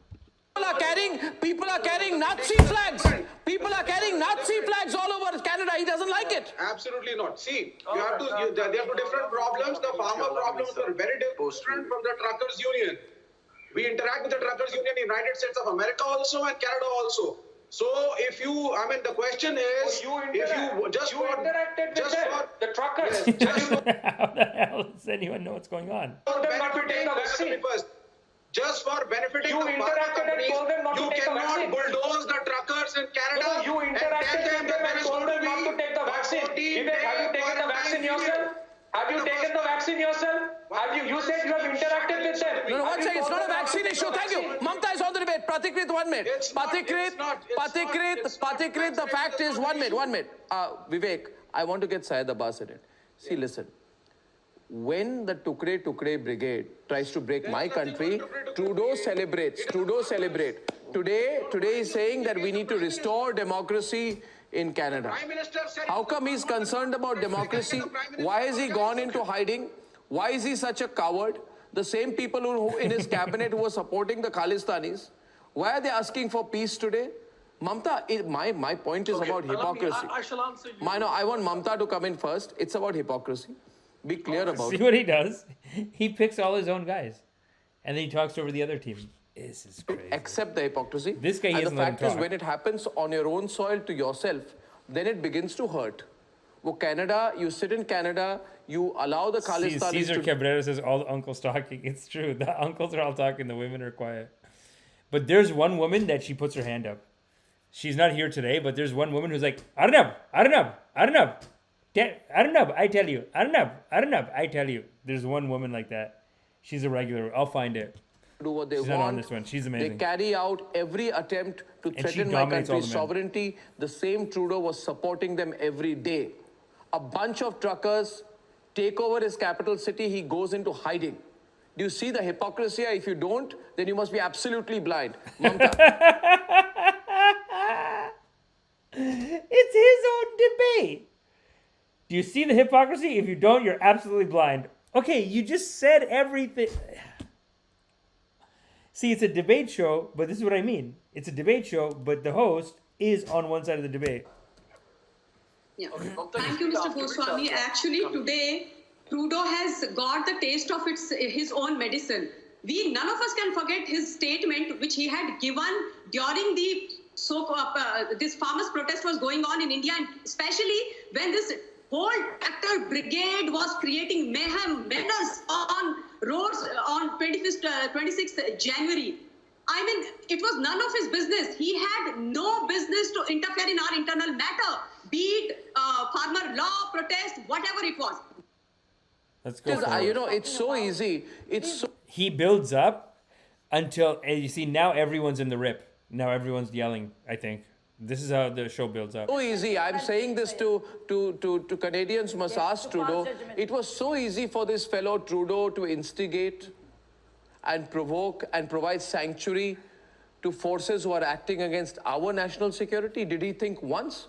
Speaker 18: People are carrying Nazi flags. People are carrying Nazi flags all over Canada. He doesn't like it.
Speaker 15: Absolutely not. See, there are two different problems. The farmer problems are very different from the truckers' union. We interact with the truckers' union in the United States of America also and Canada also. So the question is,
Speaker 19: the truckers.
Speaker 1: How the hell does anyone know what's going on?
Speaker 15: Just for benefiting the pharma companies, you cannot bulldoze the truckers in Canada.
Speaker 19: You interacted with them and told them not to take the vaccine. Vivek, have you taken the vaccine yourself? Have you taken the vaccine yourself? You said you have interacted with them.
Speaker 18: No, 1 second. It's not a vaccine issue. Thank you. Mamta is on the debate. Pathikrit, 1 minute. Pathikrit, the fact is, 1 minute. Vivek, I want to get Syed Abbas in it. See, listen. When the Tukre brigade tries to break my country, Trudeau celebrates. Today he's saying that we need to restore democracy in Canada. How come he's concerned about democracy? Why has he gone into hiding? Why is he such a coward? The same people who in his cabinet who were supporting the Khalistanis, why are they asking for peace today? Mamta, my point is about hypocrisy.
Speaker 16: I shall answer you.
Speaker 18: I want Mamta to come in first. It's about hypocrisy. Be clear about it.
Speaker 1: See what he does? He picks all his own guys. And then he talks over the other team. This is crazy.
Speaker 18: Accept the hypocrisy.
Speaker 1: This guy
Speaker 18: and
Speaker 1: isn't
Speaker 18: the fact is,
Speaker 1: talk.
Speaker 18: when it happens on your own soil to yourself, then it begins to hurt. Well, Canada, you sit in Canada, you allow the Khalistanis
Speaker 1: Cesar Cabrera says all the uncles talking. It's true. The uncles are all talking. The women are quiet. But there's one woman that she puts her hand up. She's not here today, but there's one woman who's like, I don't know. I tell you. I tell you. There's one woman like that. She's a regular. I'll find it.
Speaker 18: Do what they
Speaker 1: She's
Speaker 18: want.
Speaker 1: Not on this one. She's amazing.
Speaker 18: They carry out every attempt to threaten my country's sovereignty. The same Trudeau was supporting them every day. A bunch of truckers take over his capital city, he goes into hiding. Do you see the hypocrisy? If you don't, then you must be absolutely blind. Mamta.
Speaker 1: It's his own debate. Do you see the hypocrisy? If you don't, you're absolutely blind. Okay, you just said everything. See, it's a debate show, but this is what I mean. It's a debate show, but the host is on one side of the debate.
Speaker 20: Yeah. Thank you, Mr. Goswami. Actually, today, Trudeau has got the taste of his own medicine. None of us can forget his statement, which he had given during the this farmers' protest was going on in India, and especially when this whole tractor brigade was creating mayhem, menace on roads on 26th January. I mean, it was none of his business. He had no business to interfere in our internal matter, be it farmer law, protest, whatever it was.
Speaker 1: Let's go.
Speaker 18: It's so easy.
Speaker 1: He builds up until, and you see, now everyone's in the rip. Now everyone's yelling, I think. This is how the show builds up.
Speaker 18: So easy. I'm saying this to Canadians must ask Trudeau. It was so easy for this fellow Trudeau to instigate and provoke and provide sanctuary to forces who are acting against our national security. Did he think once?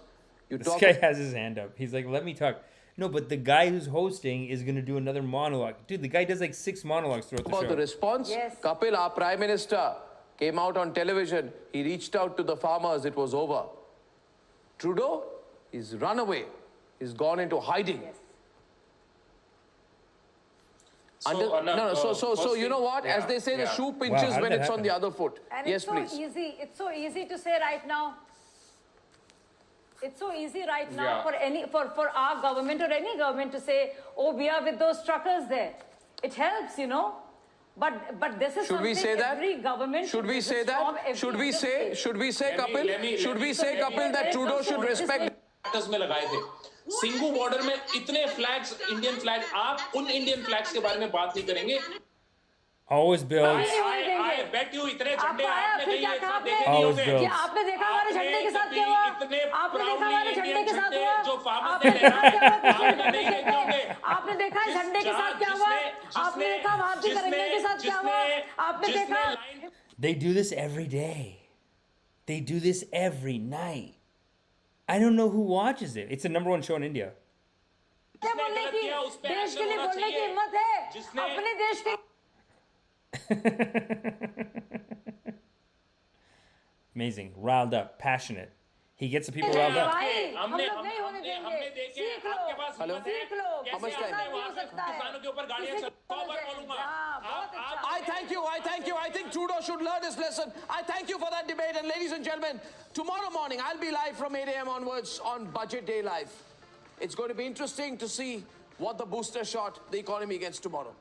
Speaker 1: This guy has his hand up. He's like, let me talk. No, but the guy who's hosting is going to do another monologue. Dude, the guy does like 6 monologues throughout the show.
Speaker 18: About the response? Yes. Kapil, our Prime Minister, came out on television. He reached out to the farmers. It was over. Trudeau, he's run away. He's gone into hiding. Yes. So you know what? Yeah. As they say, the shoe pinches when it's on the other foot.
Speaker 21: And
Speaker 18: yes,
Speaker 21: please. It's so easy to say right now. It's so easy right now for our government or any government to say, oh, we are with those truckers there. It helps, But this is
Speaker 18: something
Speaker 21: every government
Speaker 18: should we say that? Should we say Kapil? Should we say Kapil that Trudeau should respect?
Speaker 22: Singhu border में इतने flags Indian flag आप उन Indian flags के बारे में बात नहीं करेंगे
Speaker 1: Always builds.
Speaker 22: I bet you इतने झंडे आपने नहीं एक साथ देखे नहीं
Speaker 1: Always
Speaker 22: होंगे
Speaker 1: builds.
Speaker 21: आपने देखा हमारे झंडे के साथ क्या हुआ? आपने देखा हमारे झंडे के साथ हुआ?
Speaker 22: जो फार्मर्स ने आपने नहीं देखे होंगे
Speaker 21: आपने देखा झंडे के साथ क्या हुआ? आपने देखा भारतीय तिरंगे के साथ क्या हुआ? आपने देखा?
Speaker 1: They do this every day. They do this every night. I don't know who watches it. It's the #1 show in India.
Speaker 21: बोलने की देश के लिए बोलने की हिम्मत है अपने देश के
Speaker 1: Amazing, riled up, passionate. He gets the people riled up.
Speaker 22: हमने देखे आपके पास
Speaker 18: Hello?
Speaker 22: how much time किसानों के ऊपर गाड़ियां 100 बार बोलूंगा
Speaker 18: I thank you. I think Trudeau should learn his lesson. I thank you for that debate. And ladies and gentlemen, tomorrow morning I'll be live from 8 a.m. onwards on Budget Day Live. It's going to be interesting to see what the booster shot the economy gets tomorrow.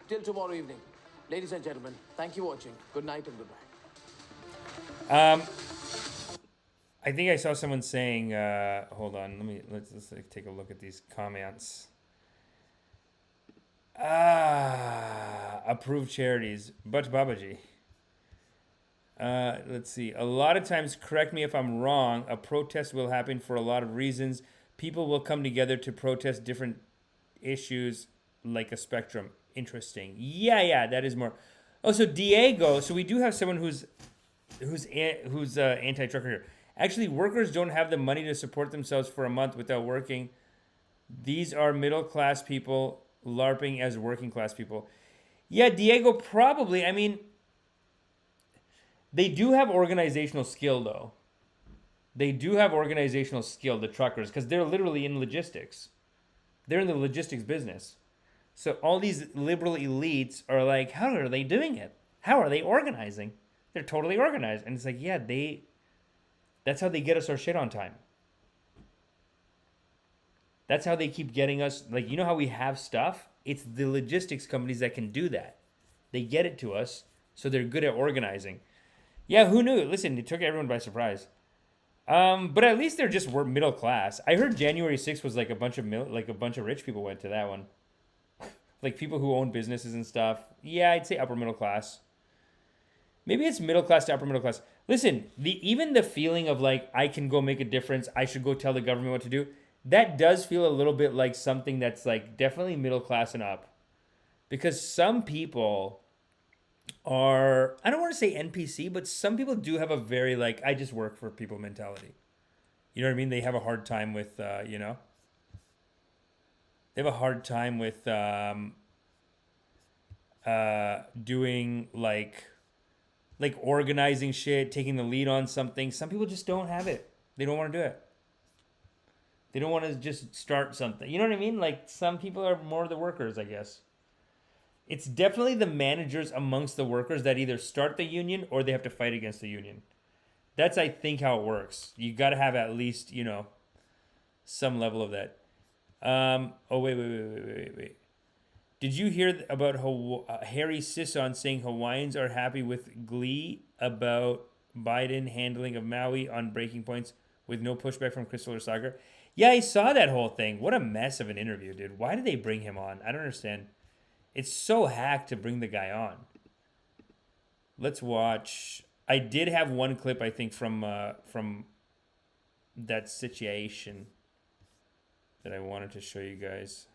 Speaker 18: Till tomorrow evening. Ladies and gentlemen, thank you for watching. Good night and goodbye.
Speaker 1: I think I saw someone saying, hold on, let's take a look at these comments. Approved charities, but Babaji. Let's see. A lot of times, correct me if I'm wrong, a protest will happen for a lot of reasons. People will come together to protest different issues like a spectrum. Interesting. Yeah, that is more. Oh, so Diego. So we do have someone who's anti-trucker here. Actually, workers don't have the money to support themselves for a month without working. These are middle-class people LARPing as working-class people. Yeah, Diego, probably. I mean, they do have organizational skill, though. They do have organizational skill, the truckers, because they're literally in logistics. They're in the logistics business. So all these liberal elites are like, how are they doing it? How are they organizing? They're totally organized. And it's like, yeah, that's how they get us our shit on time. That's how they keep getting us. Like, you know how we have stuff? It's the logistics companies that can do that. They get it to us, so they're good at organizing. Yeah, who knew? Listen, it took everyone by surprise. But at least they're just middle class. I heard January 6th was like a bunch of rich people went to that one. Like people who own businesses and stuff. Yeah, I'd say upper middle class. Maybe it's middle class to upper middle class. Listen, even the feeling of like, I can go make a difference, I should go tell the government what to do, that does feel a little bit like something that's like definitely middle class and up. Because some people are, I don't want to say NPC, but some people do have a very like, I just work for people mentality. You know what I mean? They have a hard time with, you know, they have a hard time with doing like organizing shit, taking the lead on something. Some people just don't have it. They don't want to do it. They don't want to just start something. You know what I mean? Like some people are more the workers, I guess. It's definitely the managers amongst the workers that either start the union or they have to fight against the union. That's, I think, how it works. You got to have at least, you know, some level of that. Oh, wait. Did you hear about Harry Sisson saying Hawaiians are happy with glee about Biden handling of Maui on breaking points with no pushback from Crystal or Sagar? Yeah, I saw that whole thing. What a mess of an interview, dude. Why did they bring him on? I don't understand. It's so hacked to bring the guy on. Let's watch. I did have one clip, I think, from that situation that I wanted to show you guys.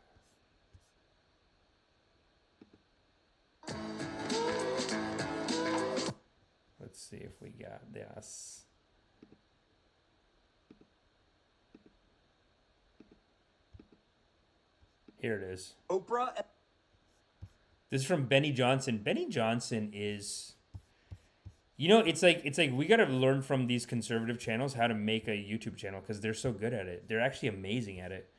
Speaker 1: Let's see if we got this. Here it is.
Speaker 2: Oprah.
Speaker 1: This is from Benny Johnson. Benny Johnson is, you know, it's like we got to learn from these conservative channels how to make a YouTube channel because they're so good at it. They're actually amazing at it.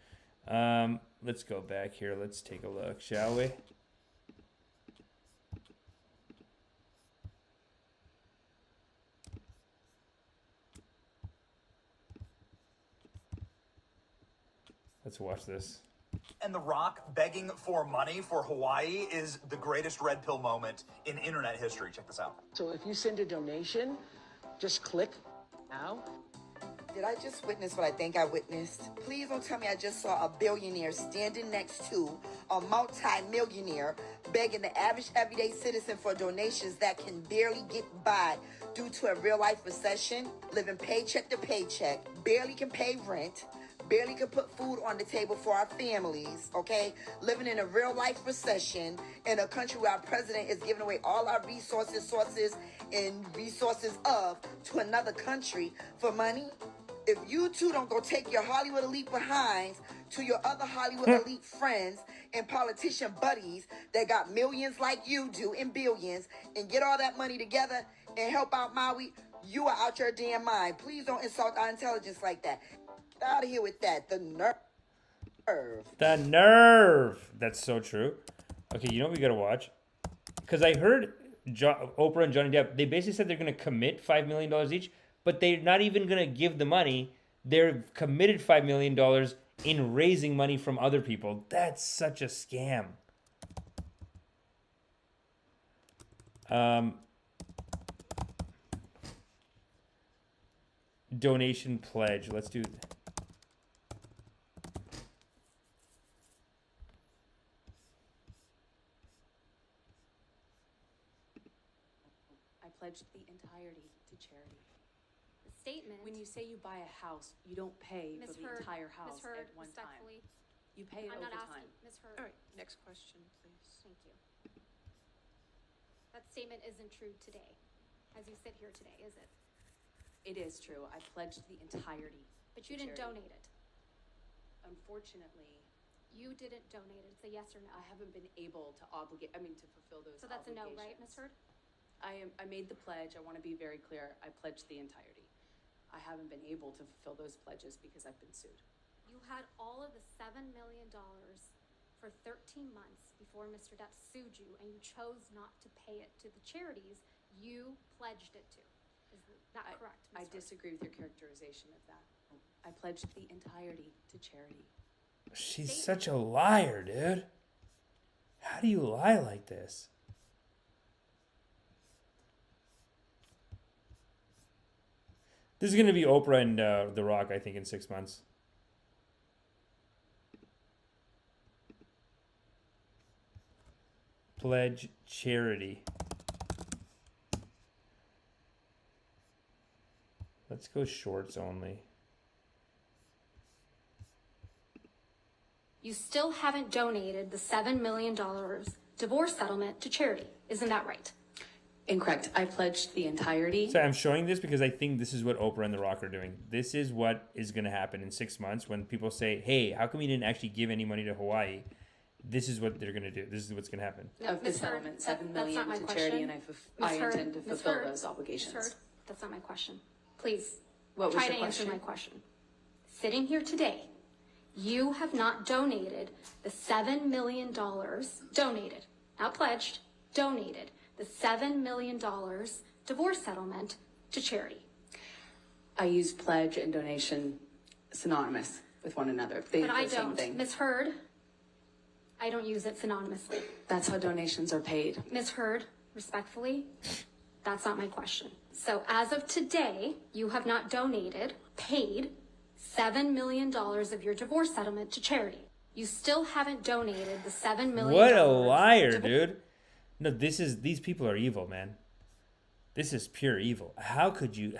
Speaker 1: Let's go back here. Let's take a look, shall we? Let's watch this.
Speaker 2: And The Rock begging for money for Hawaii is the greatest red pill moment in internet history. Check this out.
Speaker 5: So if you send a donation, just click now.
Speaker 23: Did I just witness what I think I witnessed? Please don't tell me I just saw a billionaire standing next to a multi-millionaire begging the average everyday citizen for donations that can barely get by due to a real-life recession, living paycheck to paycheck, barely can pay rent, barely can put food on the table for our families, okay? Living in a real-life recession in a country where our president is giving away all our resources to another country for money. If you two don't go take your Hollywood elite behinds to your other Hollywood elite friends and politician buddies that got millions like you do and billions and get all that money together and help out Maui, you are out your damn mind. Please don't insult our intelligence like that. Get out of here with that. The nerve.
Speaker 1: The nerve. That's so true. Okay, you know what we gotta watch? Because I heard Oprah and Johnny Depp, they basically said they're gonna commit $5 million each, but they're not even gonna give the money. They're committed $5 million in raising money from other people. That's such a scam. Donation pledge. Let's do.
Speaker 24: I pledged the entirety to charity.
Speaker 25: The statement.
Speaker 24: When you say you buy a house, you don't pay for the entire house at one time. You pay it
Speaker 25: I'm
Speaker 24: over
Speaker 25: not
Speaker 24: time.
Speaker 25: asking, Ms. Heard.
Speaker 24: All right, next question, please.
Speaker 25: Thank you. That statement isn't true today, as you sit here today, is it?
Speaker 24: It is true. I pledged the entirety.
Speaker 25: But you didn't donate it.
Speaker 24: Unfortunately,
Speaker 25: you didn't donate it. It's a yes or no.
Speaker 24: I haven't been able to to fulfill those.
Speaker 25: So that's a no, right, Ms. Heard?
Speaker 24: I made the pledge. I want to be very clear. I pledged the entirety. I haven't been able to fulfill those pledges because I've been sued.
Speaker 25: You had all of the $7 million for 13 months before Mr. Depp sued you, and you chose not to pay it to the charities you pledged it to. Is that correct, Ms.
Speaker 24: I
Speaker 25: Heard?
Speaker 24: disagree with your characterization of that. I pledged the entirety to charity.
Speaker 1: She's such a liar, dude. How do you lie like this? This is going to be Oprah and The Rock, I think, in 6 months. Pledge charity. Let's go shorts only.
Speaker 25: You still haven't donated the $7 million divorce settlement to charity. Isn't that right?
Speaker 24: Incorrect. I pledged the entirety.
Speaker 1: So I'm showing this because I think this is what Oprah and The Rock are doing. This is what is going to happen in 6 months when people say, hey, how come you didn't actually give any money to Hawaii? This is what they're going to do. This is what's going to happen.
Speaker 24: Of the settlement, $7 million to charity, and I intend to fulfill those obligations.
Speaker 25: Ms. Heard, that's not my question. Please,
Speaker 24: What was
Speaker 25: try
Speaker 24: your
Speaker 25: to answer
Speaker 24: question?
Speaker 25: my question. Sitting here today, you have not donated the $7 million, donated, not pledged, donated the $7 million divorce settlement to charity.
Speaker 24: I use pledge and donation synonymous with one another. They're
Speaker 25: But I
Speaker 24: the same
Speaker 25: don't.
Speaker 24: thing.
Speaker 25: Ms. Heard, I don't use it synonymously.
Speaker 24: That's how donations are paid.
Speaker 25: Ms. Heard, respectfully, that's not my question. So as of today, you have not donated, paid $7 million of your divorce settlement to charity. You still haven't donated the $7 million.
Speaker 1: What a liar, dude. No, these people are evil, man. This is pure evil. How could you...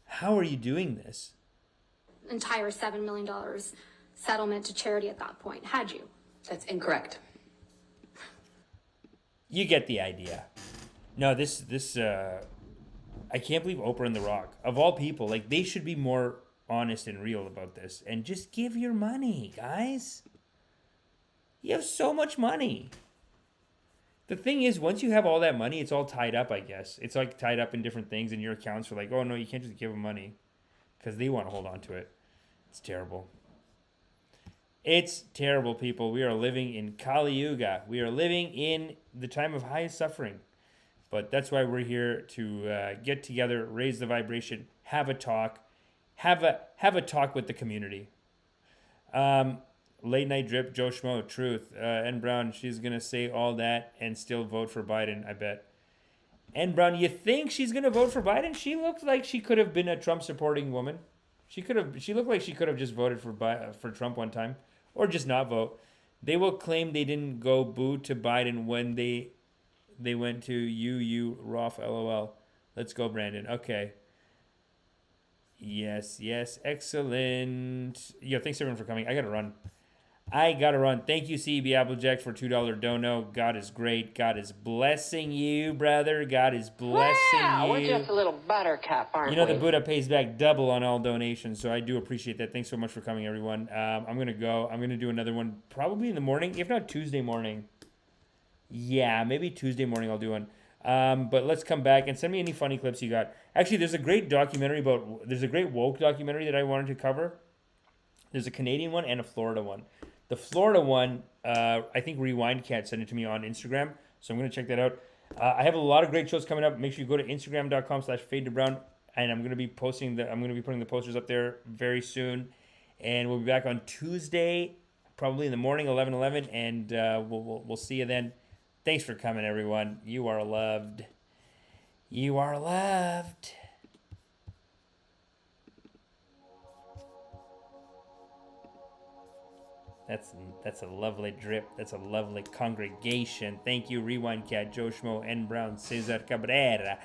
Speaker 1: How are you doing this?
Speaker 25: Entire $7 million settlement to charity at that point, had you?
Speaker 24: That's incorrect.
Speaker 1: You get the idea. No, I can't believe Oprah and The Rock, of all people, like, they should be more honest and real about this and just give your money, guys. You have so much money. The thing is, once you have all that money, it's all tied up, I guess. It's like tied up in different things, and your accounts are like, oh no, you can't just give them money because they want to hold on to it. It's terrible. It's terrible, people. We are living in Kali Yuga. We are living in the time of highest suffering. But that's why we're here to get together, raise the vibration, have a talk, have a talk with the community. Late Night Drip, Joe Schmo, Truth, N. Brown, she's going to say all that and still vote for Biden, I bet. N. Brown, you think she's going to vote for Biden? She looked like she could have been a Trump-supporting woman. She looked like she could have just voted for Trump one time or just not vote. They will claim they didn't go boo to Biden when they went to Roth, LOL. Let's go, Brandon. Okay. Yes, excellent. Yo, thanks everyone for coming. I gotta run. Thank you, CB Applejack, for $2 dono. God is great. God is blessing you, brother. God is blessing you.
Speaker 3: We're just a little buttercup, aren't we?
Speaker 1: You know, the Buddha pays back double on all donations, so I do appreciate that. Thanks so much for coming, everyone. I'm going to go. I'm going to do another one probably in the morning, if not Tuesday morning. Yeah, maybe Tuesday morning I'll do one. But let's come back and send me any funny clips you got. Actually, there's a great woke documentary that I wanted to cover. There's a Canadian one and a Florida one. The Florida one, I think Rewind Cat sent it to me on Instagram, so I'm going to check that out. I have a lot of great shows coming up. Make sure you go to Instagram.com/FadeToBrown, and I'm going to be putting the posters up there very soon. And we'll be back on Tuesday, probably in the morning, 11:11, and we'll see you then. Thanks for coming, everyone. You are loved. You are loved. That's a lovely drip. That's a lovely congregation. Thank you, Rewind Cat, Joe Schmo, N. Brown, Cesar Cabrera,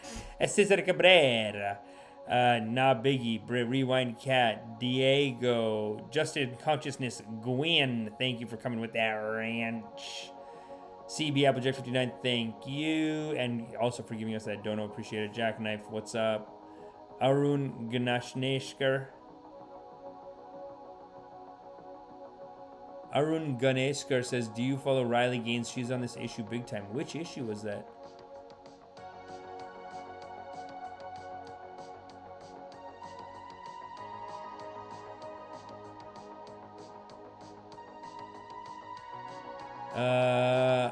Speaker 1: Nah Biggie, Rewind Cat, Diego, Justin Consciousness, Gwen. Thank you for coming with that ranch. CB Applejack 59, thank you, and also for giving us that dono. Appreciate it. Jackknife, what's up? Arun Ganeshkar. Arun Ganeshkar says, do you follow Riley Gaines? She's on this issue big time. Which issue was that?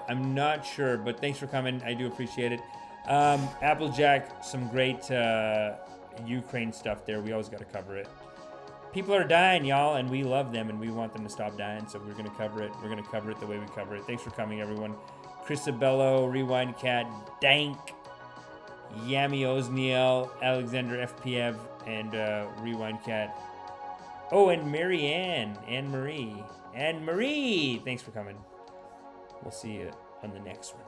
Speaker 1: I'm not sure, but thanks for coming. I do appreciate it. Applejack, some great Ukraine stuff there. We always got to cover it. People are dying, y'all, and we love them, and we want them to stop dying, so we're going to cover it. We're going to cover it the way we cover it. Thanks for coming, everyone. Chrisabello, Rewind Cat, Dank, Yami Osniel, Alexander FPF, and Rewind Cat. Oh, and Marianne, Anne-Marie. Anne-Marie! Thanks for coming. We'll see you on the next one.